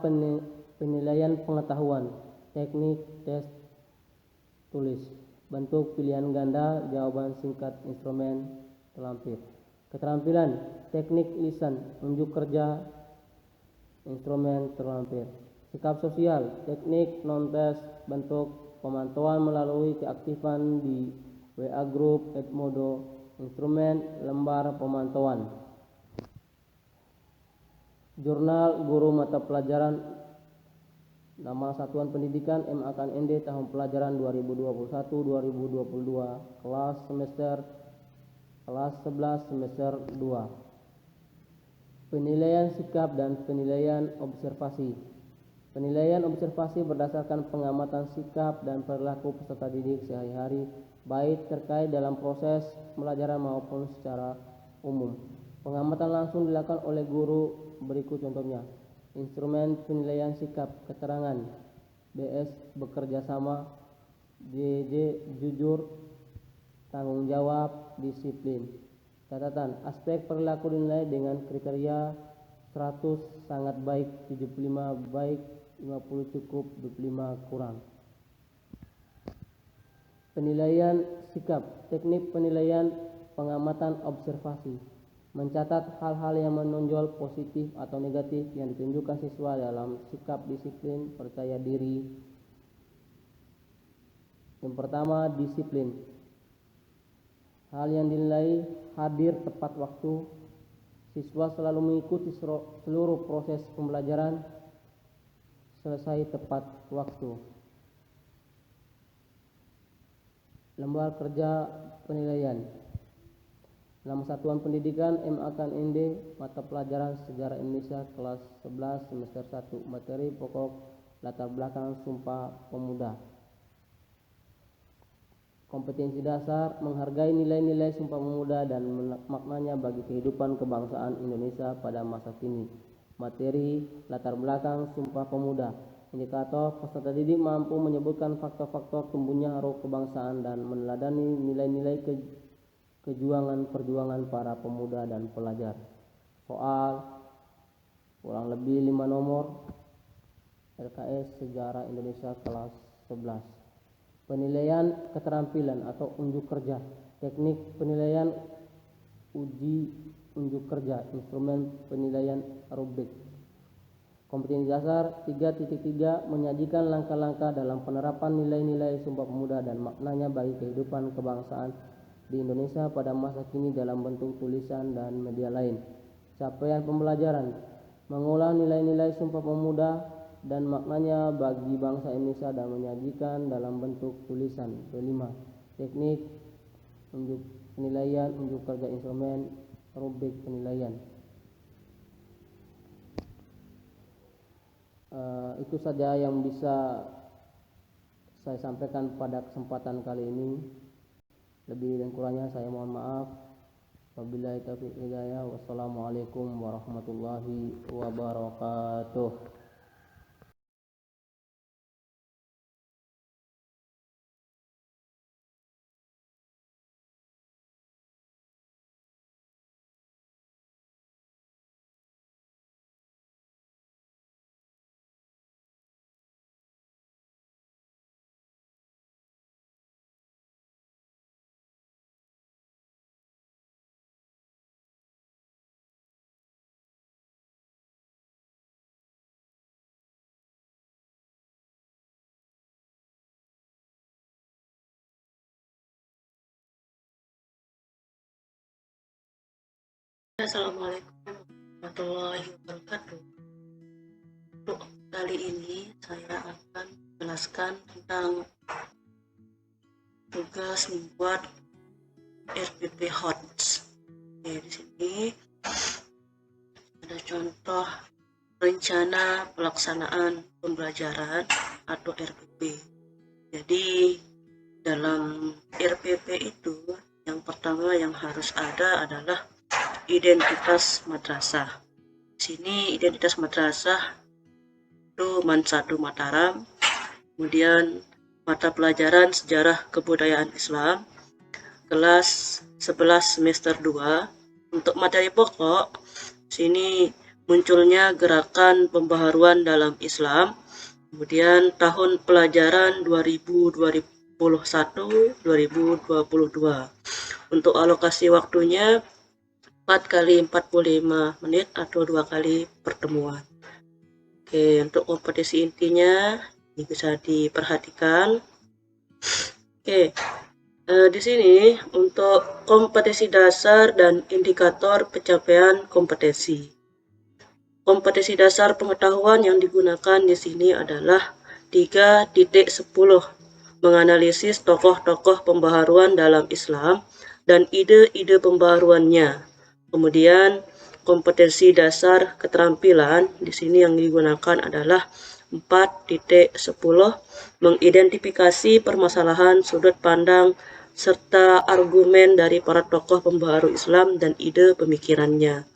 C: penilaian pengetahuan, teknik tes tulis, bentuk pilihan ganda, jawaban singkat, instrumen terlampir. Keterampilan, teknik lisan, unjuk kerja, instrumen terlampir. Sikap sosial, teknik non-tes, bentuk pemantauan melalui keaktifan di WA Group, Edmodo, instrumen lembar pemantauan. Jurnal guru mata pelajaran nama satuan pendidikan MA-ND tahun pelajaran 2021-2022 kelas 11 semester 2. Penilaian sikap dan penilaian observasi. Penilaian observasi berdasarkan pengamatan sikap dan perilaku peserta didik sehari-hari, baik terkait dalam proses pembelajaran maupun secara umum. Pengamatan langsung dilakukan oleh guru, berikut contohnya. Instrumen penilaian sikap, keterangan, BS bekerja sama, JJ jujur, tanggung jawab, disiplin. Catatan, aspek perilaku dinilai dengan kriteria 100 sangat baik, 75 baik, 50 cukup, 25 kurang. Penilaian sikap, teknik penilaian pengamatan observasi, mencatat hal-hal yang menonjol positif atau negatif yang ditunjukkan siswa dalam sikap disiplin, percaya diri. Yang pertama, disiplin. Hal yang dinilai hadir tepat waktu, siswa selalu mengikuti seluruh proses pembelajaran, selesai tepat waktu. Lembar kerja penilaian. Nama satuan pendidikan M.A.K.N.D. Mata pelajaran Sejarah Indonesia kelas 11 semester 1. Materi pokok latar belakang Sumpah Pemuda. Kompetensi dasar, menghargai nilai-nilai Sumpah Pemuda dan maknanya bagi kehidupan kebangsaan Indonesia pada masa kini. Materi latar belakang Sumpah Pemuda. Indikator, peserta didik mampu menyebutkan faktor-faktor tumbuhnya roh kebangsaan dan meneladani nilai-nilai perjuangan para pemuda dan pelajar. Soal kurang lebih 5 nomor, LKS Sejarah Indonesia kelas 11. Penilaian keterampilan atau unjuk kerja. Teknik penilaian uji unjuk kerja, instrumen penilaian rubrik. Kompetensi dasar 3.3 menyajikan langkah-langkah dalam penerapan nilai-nilai Sumpah Pemuda dan maknanya bagi kehidupan kebangsaan di Indonesia pada masa kini dalam bentuk tulisan dan media lain. Capaian pembelajaran, mengolah nilai-nilai Sumpah Pemuda dan maknanya bagi bangsa Indonesia dan menyajikan dalam bentuk tulisan. Kelima, teknik penilaian unjuk kerja, instrumen rubrik penilaian. Itu saja yang bisa saya sampaikan pada kesempatan kali ini. Lebih dan kurangnya saya mohon maaf. Wabillahi taufiq hidayah. Wassalamualaikum warahmatullahi wabarakatuh.
D: Assalamualaikum warahmatullahi wabarakatuh. Untuk kali ini saya akan menjelaskan tentang tugas membuat RPP HOTS. Di sini ada contoh rencana pelaksanaan pembelajaran atau RPP. Jadi dalam RPP itu yang pertama yang harus ada adalah identitas madrasah. Di sini identitas madrasah itu MAN 1 Mataram, kemudian mata pelajaran Sejarah Kebudayaan Islam kelas 11 semester 2. Untuk materi pokok, sini munculnya gerakan pembaharuan dalam Islam, kemudian tahun pelajaran 2021-2022. Untuk alokasi waktunya 4 kali 45 menit atau 2 kali pertemuan. Oke, untuk kompetisi intinya ini bisa diperhatikan. Oke, di sini untuk kompetisi dasar dan indikator pencapaian kompetensi. Kompetisi dasar pengetahuan yang digunakan di sini adalah 3.10, menganalisis tokoh-tokoh pembaharuan dalam Islam dan ide-ide pembaharuannya. Kemudian kompetensi dasar keterampilan di sini yang digunakan adalah 4.10, mengidentifikasi permasalahan, sudut pandang serta argumen dari para tokoh pembaharu Islam dan ide pemikirannya.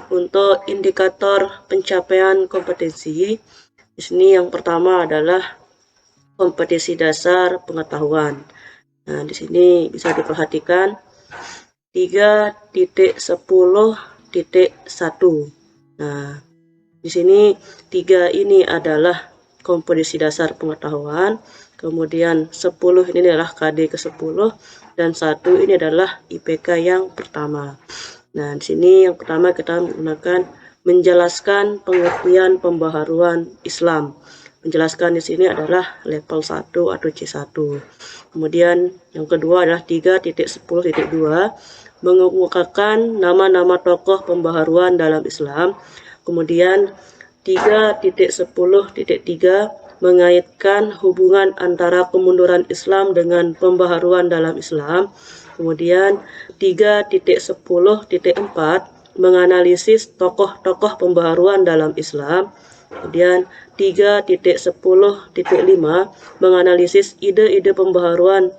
D: Untuk indikator pencapaian kompetensi di sini yang pertama adalah kompetensi dasar pengetahuan. Nah, di sini bisa diperhatikan 3.10.1. Nah, di sini 3 ini adalah komposisi dasar pengetahuan, kemudian 10 ini adalah KD ke-10, dan 1 ini adalah IPK yang pertama. Nah, di sini yang pertama kita menggunakan menjelaskan pengertian pembaharuan Islam. Menjelaskan di sini adalah level 1 atau C1. Kemudian yang kedua adalah 3.10.2, mengemukakan nama-nama tokoh pembaharuan dalam Islam. Kemudian 3.10.3, mengaitkan hubungan antara kemunduran Islam dengan pembaharuan dalam Islam. Kemudian 3.10.4, menganalisis tokoh-tokoh pembaharuan dalam Islam. Kemudian 3.10.5, menganalisis ide-ide pembaharuan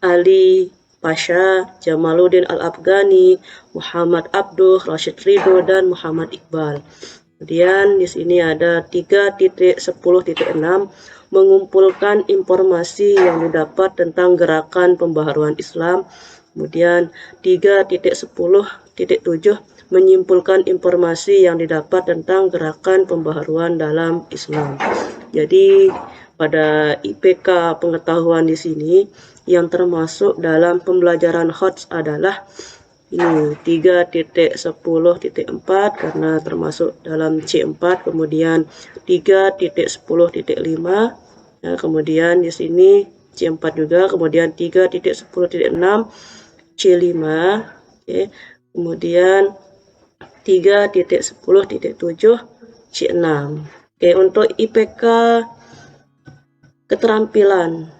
D: Ali Pasha, Jamaluddin Al-Afghani, Muhammad Abduh, Rashid Ridho, dan Muhammad Iqbal. Kemudian di sini ada 3.10.6, mengumpulkan informasi yang didapat tentang gerakan pembaharuan Islam. Kemudian 3.10.7, menyimpulkan informasi yang didapat tentang gerakan pembaharuan dalam Islam. Jadi pada IPK pengetahuan di sini yang termasuk dalam pembelajaran HOTS adalah ini 3.10.4 karena termasuk dalam C4, kemudian 3.10.5, ya, kemudian di sini C4 juga, kemudian 3.10.6 C5, oke, kemudian 3.10.7 C6. Oke, untuk IPK keterampilan.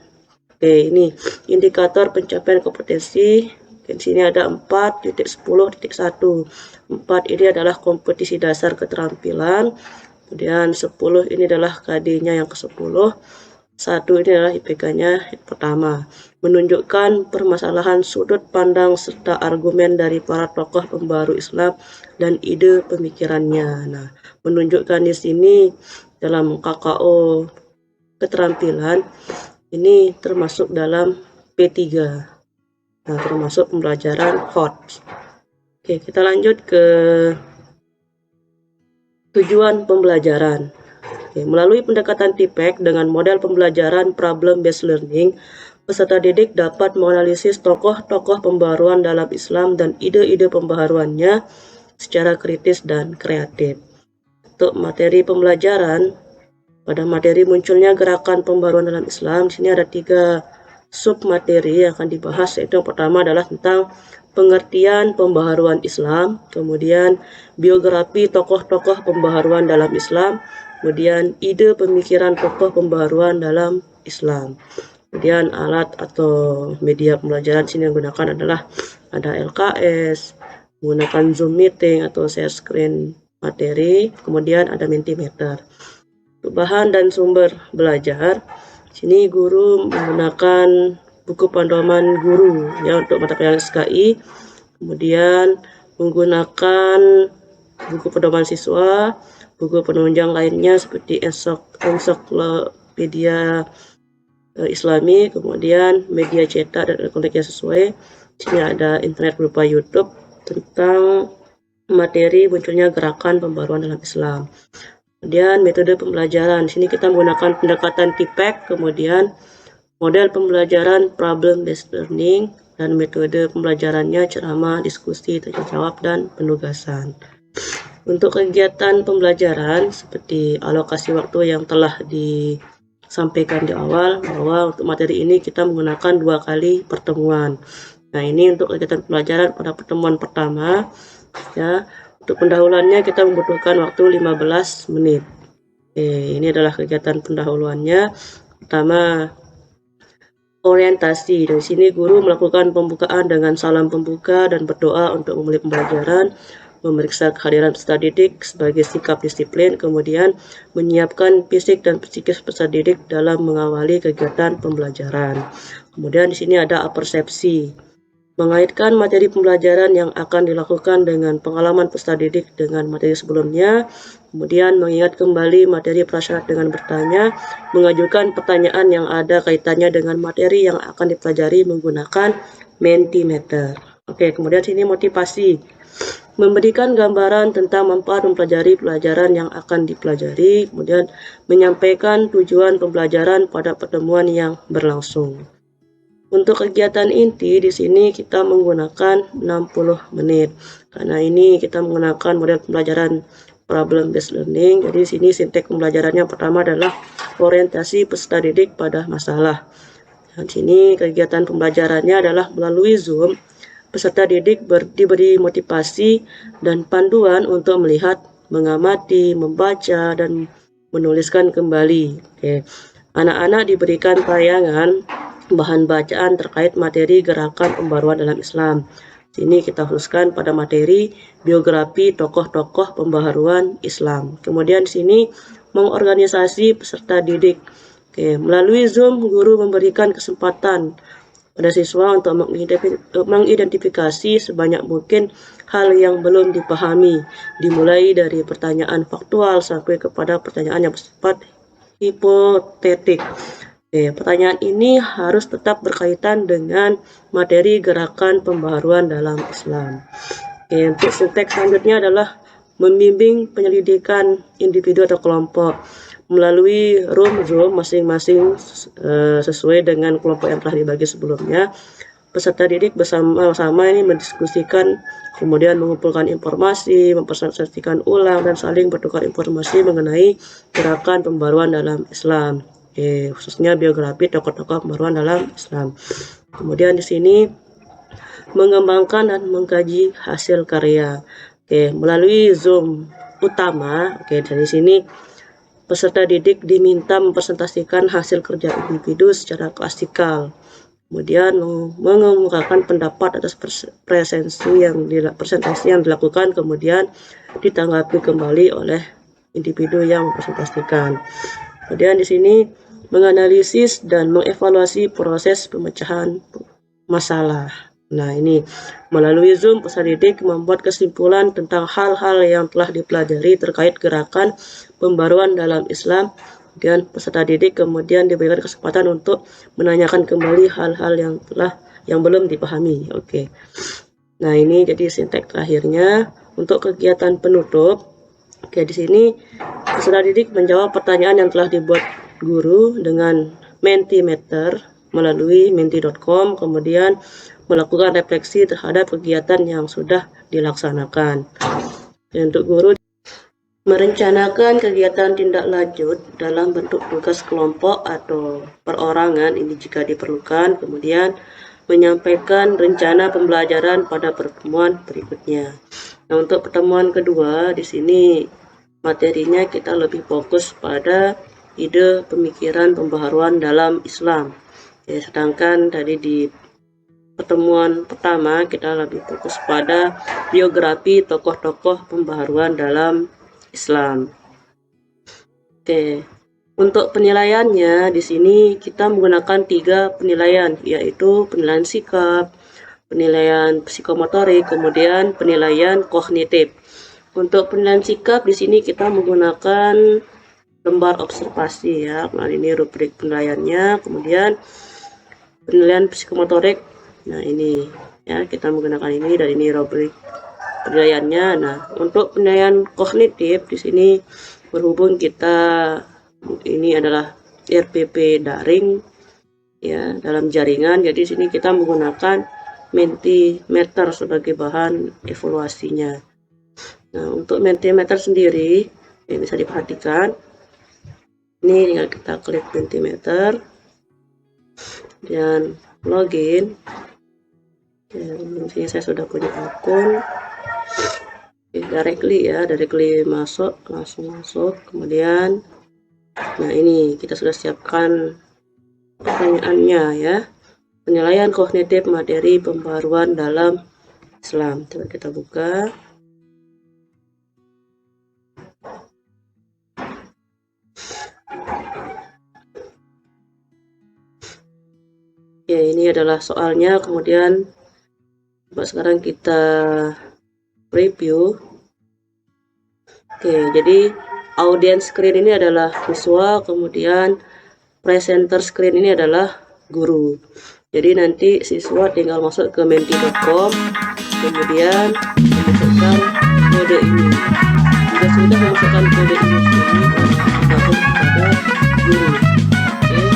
D: Oke, ini indikator pencapaian kompetensi. Di sini ada 4.10.1. 4 ini adalah kompetisi dasar keterampilan. Kemudian 10 ini adalah KD-nya yang ke-10. 1 ini adalah IPK-nya yang pertama. Menunjukkan permasalahan sudut pandang serta argumen dari para tokoh pembaharu Islam dan ide pemikirannya. Nah, menunjukkan di sini dalam KKO keterampilan ini termasuk dalam P3. Nah, termasuk pembelajaran HOTS. Oke, kita lanjut ke tujuan pembelajaran. Oke, melalui pendekatan TPEC dengan model pembelajaran problem based learning, peserta didik dapat menganalisis tokoh-tokoh pembaharuan dalam Islam dan ide-ide pembaharuannya secara kritis dan kreatif. Untuk materi pembelajaran, pada materi munculnya gerakan pembaharuan dalam Islam, di sini ada 3 sub materi yang akan dibahas, yaitu yang pertama adalah tentang pengertian pembaharuan Islam, kemudian biografi tokoh-tokoh pembaharuan dalam Islam, kemudian ide pemikiran tokoh pembaharuan dalam Islam. Kemudian alat atau media pembelajaran sini yang digunakan adalah ada LKS, menggunakan Zoom meeting atau share screen materi, kemudian ada Mentimeter. Untuk bahan dan sumber belajar, sini guru menggunakan buku panduan guru ya untuk mata pelajaran SKI, kemudian menggunakan buku pedoman siswa, buku penunjang lainnya seperti ensiklopedia Islami, kemudian media cetak dan elektronik yang sesuai. Di sini ada internet berupa YouTube tentang materi munculnya gerakan pembaharuan dalam Islam. Kemudian metode pembelajaran, di sini kita menggunakan pendekatan TPEC, kemudian model pembelajaran problem based learning, dan metode pembelajarannya ceramah, diskusi, tanya jawab, dan penugasan. Untuk kegiatan pembelajaran seperti alokasi waktu yang telah disampaikan di awal, bahwa untuk materi ini kita menggunakan 2 kali pertemuan. Nah, ini untuk kegiatan pembelajaran pada pertemuan pertama ya. Untuk pendahuluannya kita membutuhkan waktu 15 menit. Oke, ini adalah kegiatan pendahuluannya. Pertama, orientasi. Di sini guru melakukan pembukaan dengan salam pembuka dan berdoa untuk memulai pembelajaran, memeriksa kehadiran peserta didik sebagai sikap disiplin, kemudian menyiapkan fisik dan psikis peserta didik dalam mengawali kegiatan pembelajaran. Kemudian di sini ada persepsi. Mengaitkan materi pembelajaran yang akan dilakukan dengan pengalaman peserta didik dengan materi sebelumnya, kemudian mengingat kembali materi prasyarat dengan bertanya, mengajukan pertanyaan yang ada kaitannya dengan materi yang akan dipelajari menggunakan Mentimeter. Oke, kemudian sini motivasi. memberikan gambaran tentang manfaat mempelajari pelajaran yang akan dipelajari, kemudian menyampaikan tujuan pembelajaran pada pertemuan yang berlangsung. Untuk kegiatan inti di sini kita menggunakan 60 menit. Karena ini kita menggunakan model pembelajaran problem based learning. Jadi di sini sintek pembelajarannya pertama adalah orientasi peserta didik pada masalah. Dan sini kegiatan pembelajarannya adalah melalui Zoom. Peserta didik diberi motivasi dan panduan untuk melihat, mengamati, membaca, dan menuliskan kembali. Anak-anak diberikan tayangan bahan bacaan terkait materi gerakan pembaruan dalam Islam. Sini kita khususkan pada materi biografi tokoh-tokoh pembaharuan Islam. Kemudian di sini mengorganisasi peserta didik. Melalui Zoom, guru memberikan kesempatan pada siswa untuk mengidentifikasi sebanyak mungkin hal yang belum dipahami, dimulai dari pertanyaan faktual sampai kepada pertanyaan yang bersifat hipotetik. Pertanyaan ini harus tetap berkaitan dengan materi gerakan pembaharuan dalam Islam. Untuk sintek selanjutnya adalah membimbing penyelidikan individu atau kelompok melalui room Zoom masing-masing sesuai dengan kelompok yang telah dibagi sebelumnya. Peserta didik bersama-sama ini mendiskusikan, kemudian mengumpulkan informasi, mempresentasikan ulang, dan saling bertukar informasi mengenai gerakan pembaruan dalam Islam. Khususnya biografi tokoh-tokoh pembaruan dalam Islam. Kemudian di sini mengembangkan dan mengkaji hasil karya. Melalui Zoom utama, dari sini peserta didik diminta mempresentasikan hasil kerja individu secara klasikal. Kemudian mengemukakan pendapat atas presentasi yang dilakukan, kemudian ditanggapi kembali oleh individu yang mempresentasikan. Kemudian di sini menganalisis dan mengevaluasi proses pemecahan masalah. Nah, ini melalui Zoom peserta didik membuat kesimpulan tentang hal-hal yang telah dipelajari terkait gerakan pembaruan dalam Islam, dan peserta didik kemudian diberikan kesempatan untuk menanyakan kembali hal-hal yang belum dipahami. Nah, ini jadi sintek terakhirnya. Untuk kegiatan penutup, di sini peserta didik menjawab pertanyaan yang telah dibuat guru dengan Mentimeter melalui menti.com, kemudian melakukan refleksi terhadap kegiatan yang sudah dilaksanakan. Untuk guru merencanakan kegiatan tindak lanjut dalam bentuk tugas kelompok atau perorangan ini jika diperlukan, kemudian menyampaikan rencana pembelajaran pada pertemuan berikutnya. Nah, untuk pertemuan kedua di sini materinya kita lebih fokus pada ide pemikiran pembaharuan dalam Islam. Sedangkan tadi di pertemuan pertama kita lebih fokus pada biografi tokoh-tokoh pembaharuan dalam Islam. Untuk penilaiannya di sini kita menggunakan 3 penilaian, yaitu penilaian sikap, penilaian psikomotorik, kemudian penilaian kognitif. Untuk penilaian sikap di sini kita menggunakan lembar observasi ya. Nah, ini rubrik penilaiannya. Kemudian penilaian psikomotorik. Nah, ini ya, kita menggunakan ini dan ini rubrik penilaiannya. Nah, untuk penilaian kognitif di sini berhubung kita ini adalah RPP daring ya, dalam jaringan, jadi di sini kita menggunakan Mentimeter sebagai bahan evaluasinya. Nah, untuk Mentimeter sendiri ini bisa diperhatikan. Ini tinggal kita klik Mentimeter dan login. Di sini saya sudah punya akun. Directly masuk, langsung masuk. Kemudian nah, ini kita sudah siapkan pertanyaannya ya. Penilaian kognitif materi pembaharuan dalam Islam. Coba kita buka. Ya, ini adalah soalnya. Kemudian coba sekarang kita review. Jadi audience screen ini adalah siswa, kemudian presenter screen ini adalah guru. Jadi nanti siswa tinggal masuk ke menti.com, kemudian memasukkan kode ini. Jika sudah memasukkan kode ini, bergabung kepada guru. Oke,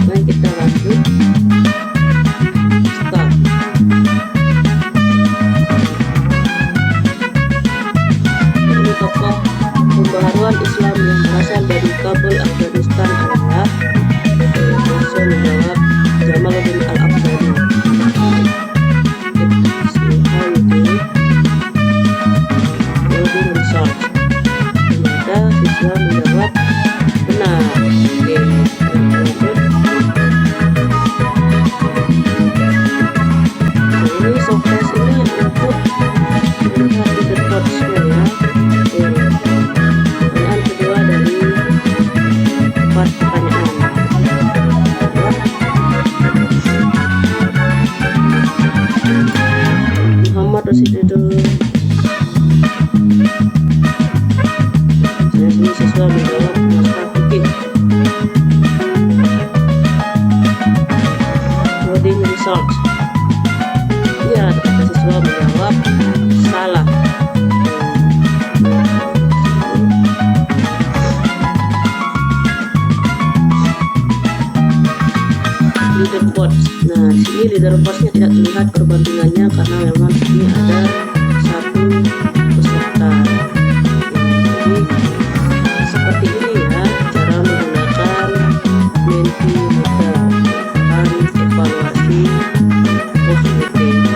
D: mari kita lanjut. Start. Ini tokoh pembaharuan Islam yang berasal dari Kabul, Afghanistan adalah langsung menjawab Jamaluddin Al-Afghani. Ternyata siswa menjawab benar. Oke, lanjut. Ini showcase ini untuk melihat leaderboards-nya ya. Oke, pertanyaan kedua dari 4 pertanyaan. Muhammad Rasidul. Ini siswa menjawab naskah fikih. Coding result. Ya, ternyata siswa menjawab salah. Leaderboards. Nah, di sini leaderboards-nya tidak terlihat perbandingannya karena memang ini ada satu peserta. Jadi seperti ini ya cara menggunakan Mentimeter dan evaluasi post voting.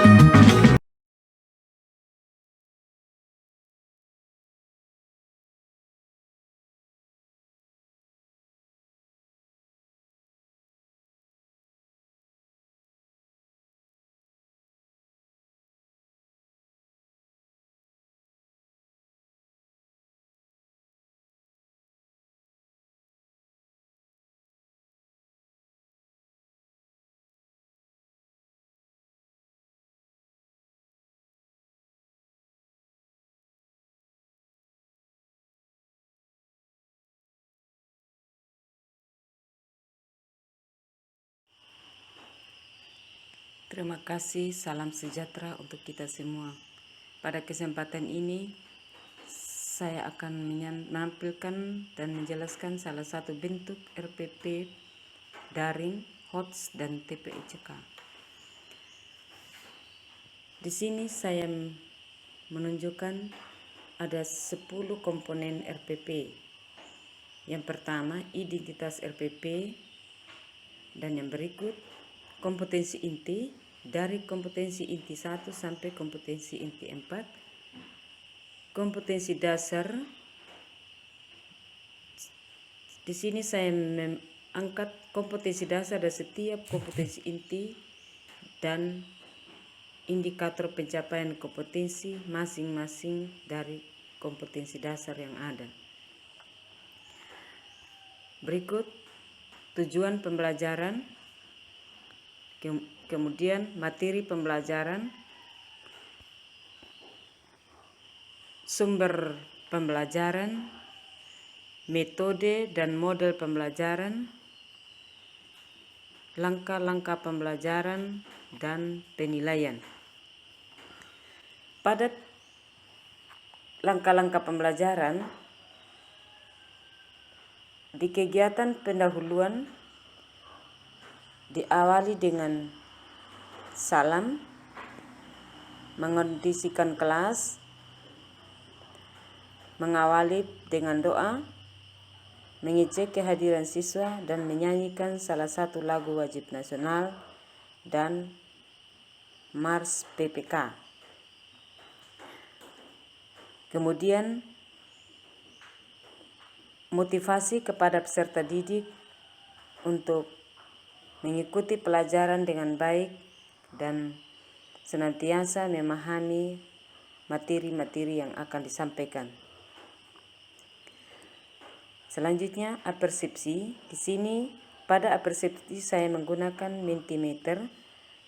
E: Terima kasih, salam sejahtera untuk kita semua. Pada kesempatan ini, saya akan menampilkan dan menjelaskan salah satu bentuk RPP daring, HOTS, dan TPICK. Di sini saya menunjukkan ada 10 komponen RPP. Yang pertama, identitas RPP, dan yang berikut, kompetensi inti, dari kompetensi inti 1 sampai kompetensi inti 4. Kompetensi dasar. Di sini saya mengangkat kompetensi dasar dari setiap kompetensi inti dan indikator pencapaian kompetensi masing-masing dari kompetensi dasar yang ada. Berikut tujuan pembelajaran, kemudian materi pembelajaran, sumber pembelajaran, metode dan model pembelajaran, langkah-langkah pembelajaran, dan penilaian. Pada langkah-langkah pembelajaran, di kegiatan pendahuluan diawali dengan salam, mengondisikan kelas, mengawali dengan doa, mengecek kehadiran siswa, dan menyanyikan salah satu lagu wajib nasional dan Mars PPK. Kemudian motivasi kepada peserta didik untuk mengikuti pelajaran dengan baik dan senantiasa memahami materi-materi yang akan disampaikan. Selanjutnya, apersepsi. Di sini pada apersepsi saya menggunakan Mentimeter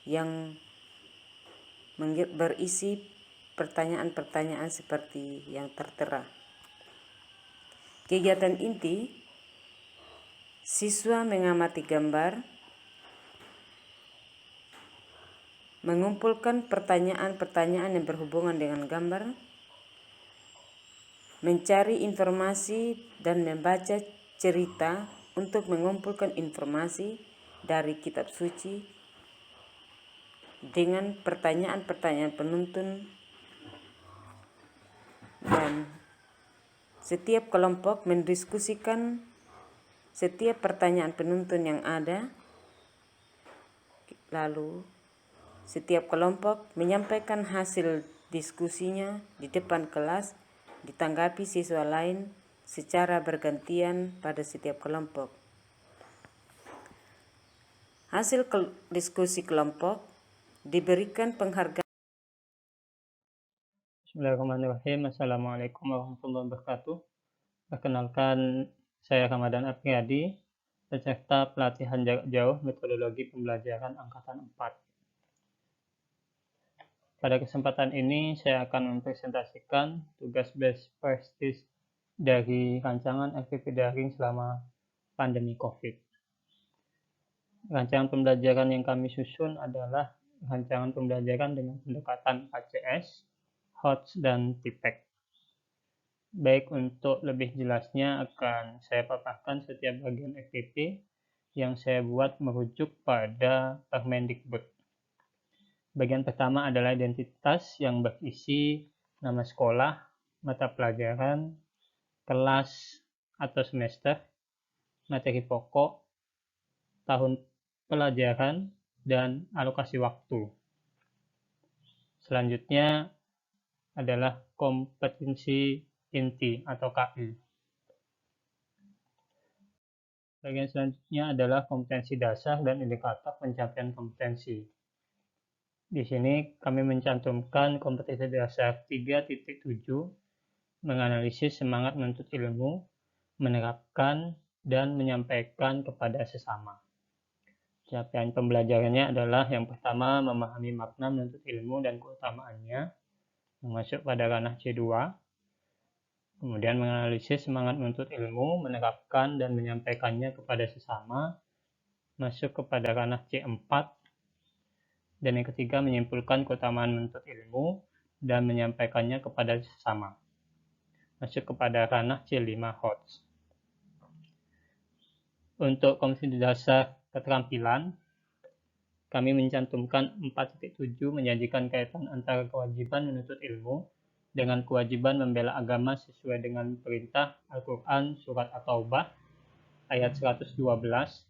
E: yang berisi pertanyaan-pertanyaan seperti yang tertera. Kegiatan inti, siswa mengamati gambar, mengumpulkan pertanyaan-pertanyaan yang berhubungan dengan gambar, mencari informasi dan membaca cerita untuk mengumpulkan informasi dari kitab suci dengan pertanyaan-pertanyaan penuntun, dan setiap kelompok mendiskusikan setiap pertanyaan penuntun yang ada, lalu setiap kelompok menyampaikan hasil diskusinya di depan kelas, ditanggapi siswa lain secara bergantian pada setiap kelompok. Hasil diskusi kelompok diberikan penghargaan.
A: Bismillahirrahmanirrahim. Assalamualaikum warahmatullahi wabarakatuh. Perkenalkan, saya Ramadan Apriyadi, peserta pelatihan jarak jauh metodologi pembelajaran angkatan 4. Pada kesempatan ini, saya akan mempresentasikan tugas best practice dari rancangan FPP daring selama pandemi COVID. Rancangan pembelajaran yang kami susun adalah rancangan pembelajaran dengan pendekatan ACS, HOTS, dan TIPEC. Baik, untuk lebih jelasnya akan saya paparkan setiap bagian FPP yang saya buat merujuk pada Permendikbud. Bagian pertama adalah identitas yang berisi nama sekolah, mata pelajaran, kelas atau semester, materi pokok, tahun pelajaran, dan alokasi waktu. Selanjutnya adalah kompetensi inti atau KI. Bagian selanjutnya adalah kompetensi dasar dan indikator pencapaian kompetensi. Di sini kami mencantumkan kompetensi dasar 3.7, menganalisis semangat menuntut ilmu, menerapkan, dan menyampaikan kepada sesama. Capaian pembelajarannya adalah yang pertama, memahami makna menuntut ilmu dan keutamaannya, yang masuk pada ranah C2. Kemudian menganalisis semangat menuntut ilmu, menerapkan, dan menyampaikannya kepada sesama, masuk kepada ranah C4. Dan yang ketiga, menyimpulkan keutamaan menuntut ilmu dan menyampaikannya kepada sesama, masuk kepada ranah C5 HOTS. Untuk kompetensi dasar keterampilan, kami mencantumkan 4.7, menyajikan kaitan antara kewajiban menuntut ilmu dengan kewajiban membela agama sesuai dengan perintah Al-Quran Surat At-Taubah ayat 112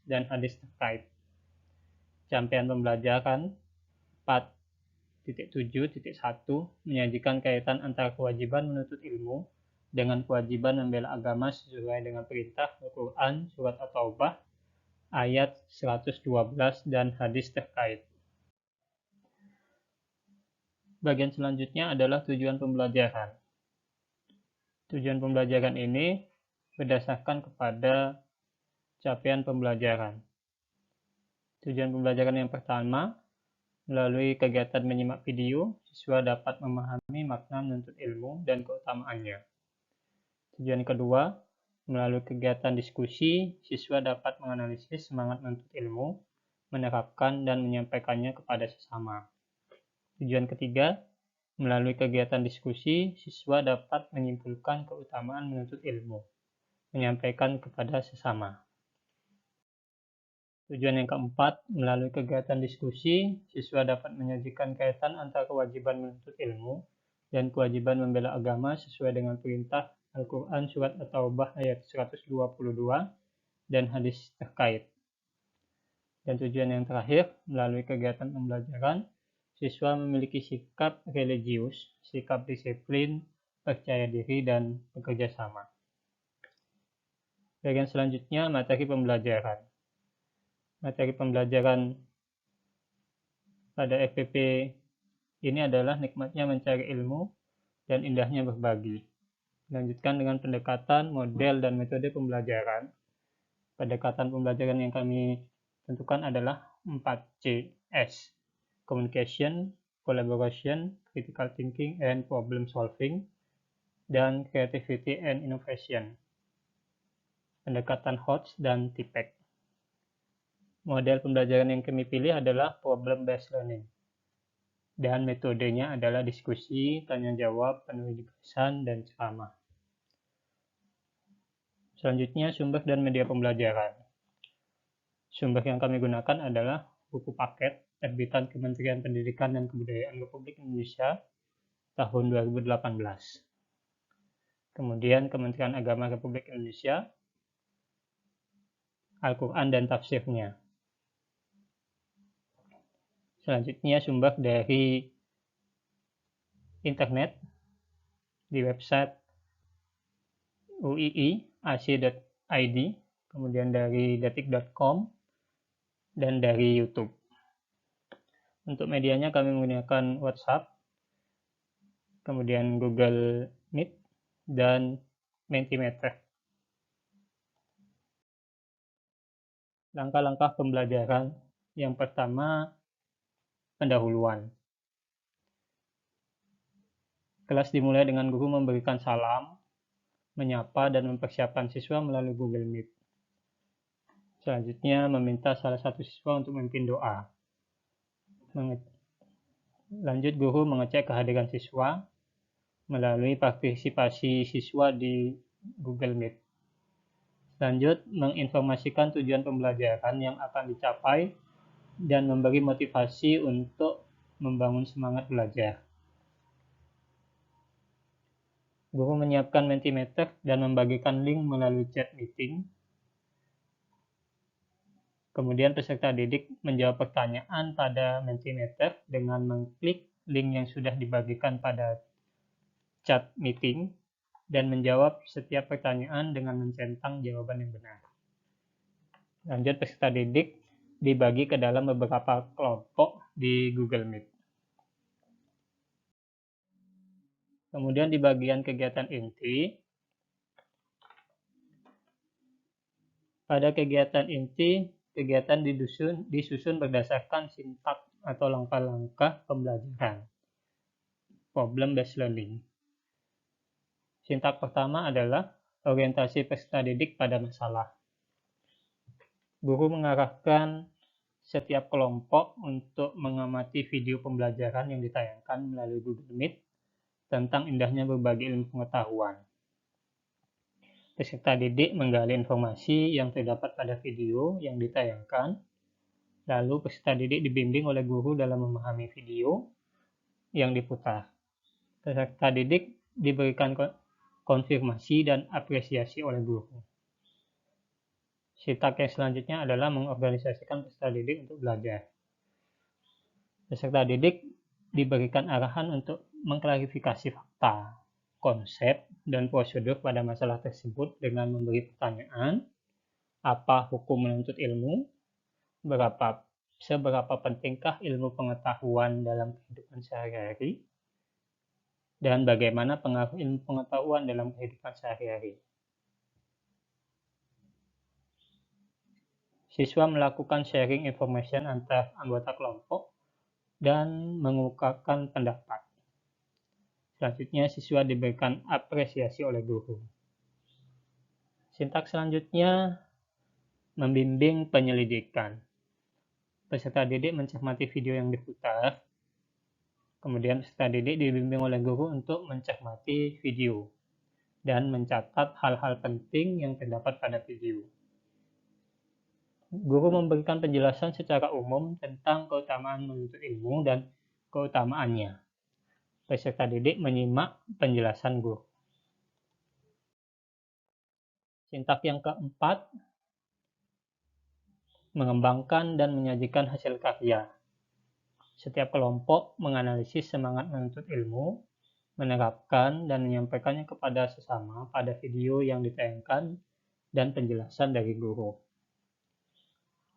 A: dan hadis terkait. Capaian pembelajaran 4.7.1, menyajikan kaitan antara kewajiban menuntut ilmu dengan kewajiban membela agama sesuai dengan perintah Al-Quran Surat At-Taubah ayat 112 dan hadis terkait. Bagian selanjutnya adalah tujuan pembelajaran. Tujuan pembelajaran ini berdasarkan kepada capaian pembelajaran. Tujuan pembelajaran yang pertama, melalui kegiatan menyimak video, siswa dapat memahami makna menuntut ilmu dan keutamaannya. Tujuan kedua, melalui kegiatan diskusi, siswa dapat menganalisis semangat menuntut ilmu, menerapkan, dan menyampaikannya kepada sesama. Tujuan ketiga, melalui kegiatan diskusi, siswa dapat menyimpulkan keutamaan menuntut ilmu, menyampaikan kepada sesama. Tujuan yang keempat, melalui kegiatan diskusi, siswa dapat menyajikan kaitan antara kewajiban menuntut ilmu dan kewajiban membela agama sesuai dengan perintah Al-Quran Surat At-Taubah ayat 122 dan hadis terkait. Dan tujuan yang terakhir, melalui kegiatan pembelajaran, siswa memiliki sikap religius, sikap disiplin, percaya diri, dan bekerja sama. Bagian selanjutnya, materi pembelajaran. Materi pembelajaran pada FPP ini adalah nikmatnya mencari ilmu dan indahnya berbagi. Lanjutkan dengan pendekatan, model, dan metode pembelajaran. Pendekatan pembelajaran yang kami tentukan adalah 4CS. Communication, Collaboration, Critical Thinking, and Problem Solving, dan Creativity and Innovation. Pendekatan HOTS dan TIPEC. Model pembelajaran yang kami pilih adalah Problem Based Learning. Dan metodenya adalah diskusi, tanya jawab, penulisan, dan ceramah. Selanjutnya, sumber dan media pembelajaran. Sumber yang kami gunakan adalah buku paket terbitan Kementerian Pendidikan dan Kebudayaan Republik Indonesia tahun 2018. Kemudian Kementerian Agama Republik Indonesia, Al-Quran dan tafsirnya. Selanjutnya, sumber dari internet di website uii.ac.id, kemudian dari detik.com, dan dari YouTube. Untuk medianya kami menggunakan WhatsApp, kemudian Google Meet, dan Mentimeter. Langkah-langkah pembelajaran. Yang pertama, pendahuluan. Kelas dimulai dengan guru memberikan salam, menyapa, dan mempersiapkan siswa melalui Google Meet. Selanjutnya, meminta salah satu siswa untuk memimpin doa. Lanjut, guru mengecek kehadiran siswa melalui partisipasi siswa di Google Meet. Lanjut, menginformasikan tujuan pembelajaran yang akan dicapai dan memberi motivasi untuk membangun semangat belajar. Guru menyiapkan Mentimeter dan membagikan link melalui chat meeting. Kemudian peserta didik menjawab pertanyaan pada Mentimeter dengan mengklik link yang sudah dibagikan pada chat meeting dan menjawab setiap pertanyaan dengan mencentang jawaban yang benar. Lanjut, peserta didik dibagi ke dalam beberapa kelompok di Google Meet. Kemudian di bagian kegiatan inti, pada kegiatan inti, kegiatan disusun berdasarkan sintak atau langkah-langkah pembelajaran. Problem-based learning. Sintak pertama adalah orientasi peserta didik pada masalah. Guru mengarahkan setiap kelompok untuk mengamati video pembelajaran yang ditayangkan melalui Google Meet tentang indahnya berbagi ilmu pengetahuan. Peserta didik menggali informasi yang terdapat pada video yang ditayangkan, lalu peserta didik dibimbing oleh guru dalam memahami video yang diputar. Peserta didik diberikan konfirmasi dan apresiasi oleh guru. Sintak yang selanjutnya adalah mengorganisasikan peserta didik untuk belajar. Peserta didik diberikan arahan untuk mengklarifikasi fakta, konsep, dan prosedur pada masalah tersebut dengan memberi pertanyaan, apa hukum menuntut ilmu, seberapa pentingkah ilmu pengetahuan dalam kehidupan sehari-hari, dan bagaimana pengaruh ilmu pengetahuan dalam kehidupan sehari-hari. Siswa melakukan sharing information antar anggota kelompok dan mengungkapkan pendapat. Selanjutnya, siswa diberikan apresiasi oleh guru. Sintak selanjutnya, membimbing penyelidikan. Peserta didik mencermati video yang diputar. Kemudian peserta didik dibimbing oleh guru untuk mencermati video dan mencatat hal-hal penting yang terdapat pada video. Guru memberikan penjelasan secara umum tentang keutamaan menuntut ilmu dan keutamaannya. Peserta didik menyimak penjelasan guru. Sintak yang keempat, mengembangkan dan menyajikan hasil karya. Setiap kelompok menganalisis semangat menuntut ilmu, menerapkan dan menyampaikannya kepada sesama pada video yang ditayangkan dan penjelasan dari guru.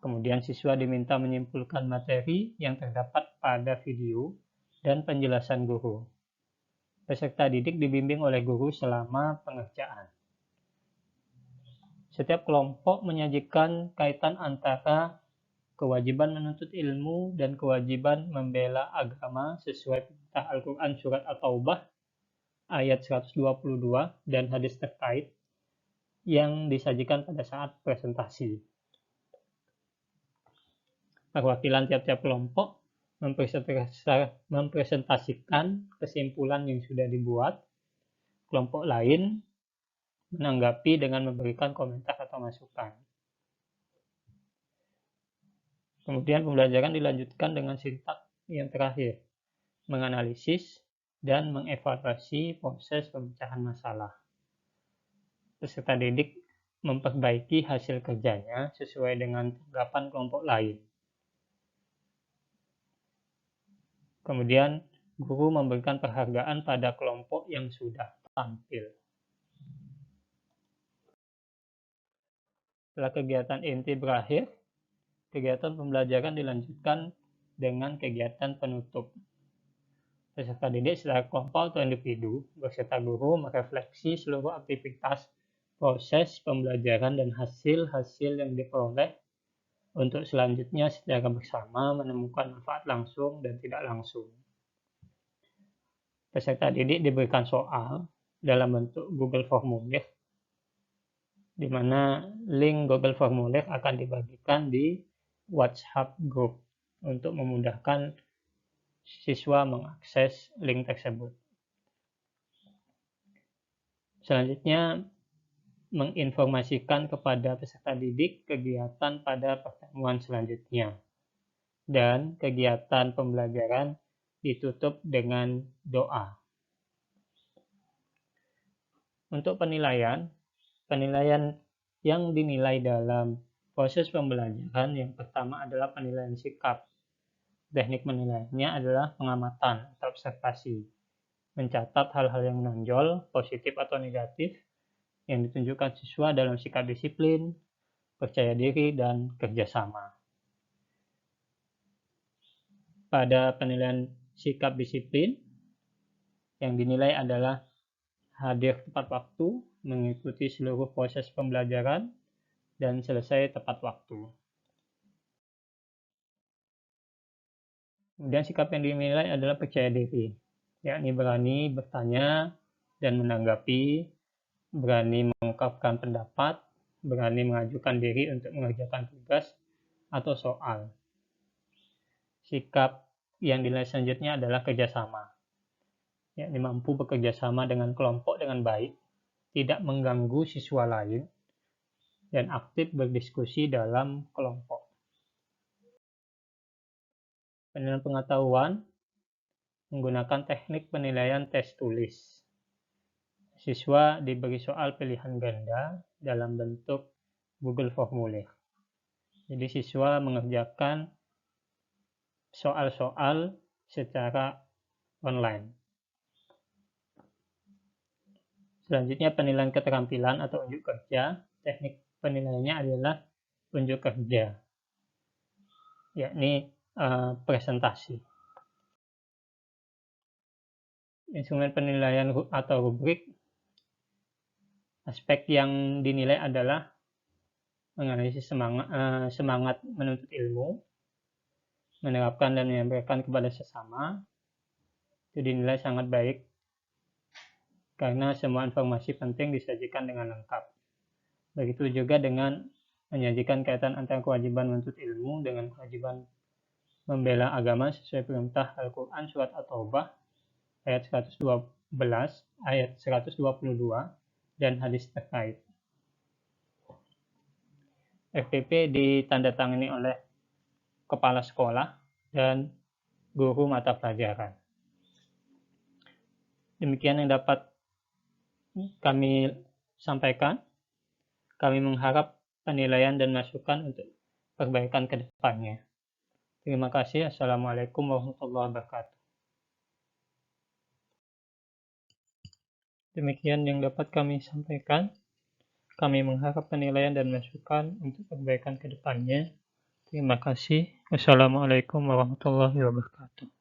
A: Kemudian siswa diminta menyimpulkan materi yang terdapat pada video dan penjelasan guru. Peserta didik dibimbing oleh guru selama pengerjaan. Setiap kelompok menyajikan kaitan antara kewajiban menuntut ilmu dan kewajiban membela agama sesuai perintah Al-Quran Surat At-Taubah ayat 122 dan hadis terkait yang disajikan pada saat presentasi. Perwakilan tiap-tiap kelompok mempresentasikan kesimpulan yang sudah dibuat. Kelompok lain menanggapi dengan memberikan komentar atau masukan. Kemudian pembelajaran dilanjutkan dengan sintak yang terakhir, menganalisis dan mengevaluasi proses pemecahan masalah. Peserta didik memperbaiki hasil kerjanya sesuai dengan tanggapan kelompok lain. Kemudian, guru memberikan penghargaan pada kelompok yang sudah tampil. Setelah kegiatan inti berakhir, kegiatan pembelajaran dilanjutkan dengan kegiatan penutup. Peserta didik secara kelompok atau individu beserta guru merefleksi seluruh aktivitas, proses pembelajaran dan hasil-hasil yang diperoleh untuk selanjutnya secara bersama menemukan manfaat langsung dan tidak langsung. Peserta didik diberikan soal dalam bentuk Google Formulir, di mana link Google Formulir akan dibagikan di WhatsApp Group untuk memudahkan siswa mengakses link tersebut. Selanjutnya, menginformasikan kepada peserta didik kegiatan pada pertemuan selanjutnya. Dan kegiatan pembelajaran ditutup dengan doa. Untuk penilaian yang dinilai dalam proses pembelajaran yang pertama adalah penilaian sikap. Teknik menilainya adalah pengamatan atau observasi, mencatat hal-hal yang menonjol, positif atau negatif, yang ditunjukkan siswa dalam sikap disiplin, percaya diri, dan kerjasama. Pada penilaian sikap disiplin, yang dinilai adalah hadir tepat waktu, mengikuti seluruh proses pembelajaran, dan selesai tepat waktu. Kemudian sikap yang dinilai adalah percaya diri, yakni berani bertanya dan menanggapi, berani mengungkapkan pendapat, berani mengajukan diri untuk mengerjakan tugas atau soal. Sikap yang dinilai selanjutnya adalah kerjasama, yakni mampu bekerja sama dengan kelompok dengan baik, tidak mengganggu siswa lain, dan aktif berdiskusi dalam kelompok. Penilaian pengetahuan menggunakan teknik penilaian tes tulis. Siswa diberi soal pilihan ganda dalam bentuk Google Formulir. Jadi siswa mengerjakan soal-soal secara online. Selanjutnya penilaian keterampilan atau unjuk kerja. Teknik penilaiannya adalah unjuk kerja, yakni presentasi. Instrumen penilaian atau rubrik. Aspek yang dinilai adalah menganalisis semangat menuntut ilmu, menerapkan dan menyampaikan kepada sesama. Itu dinilai sangat baik karena semua informasi penting disajikan dengan lengkap. Begitu juga dengan menyajikan kaitan antara kewajiban menuntut ilmu dengan kewajiban membela agama sesuai perintah Al-Quran Surat At-Taubah ayat 112, ayat 122, dan hadis terkait. FPP ditandatangani oleh kepala sekolah dan guru mata pelajaran. Demikian yang dapat kami sampaikan. Kami mengharap penilaian dan masukan untuk perbaikan ke depannya. Terima kasih. Assalamualaikum warahmatullahi wabarakatuh. Demikian yang dapat kami sampaikan. Kami mengharap penilaian dan masukan untuk perbaikan ke depannya. Terima kasih. Wassalamualaikum warahmatullahi wabarakatuh.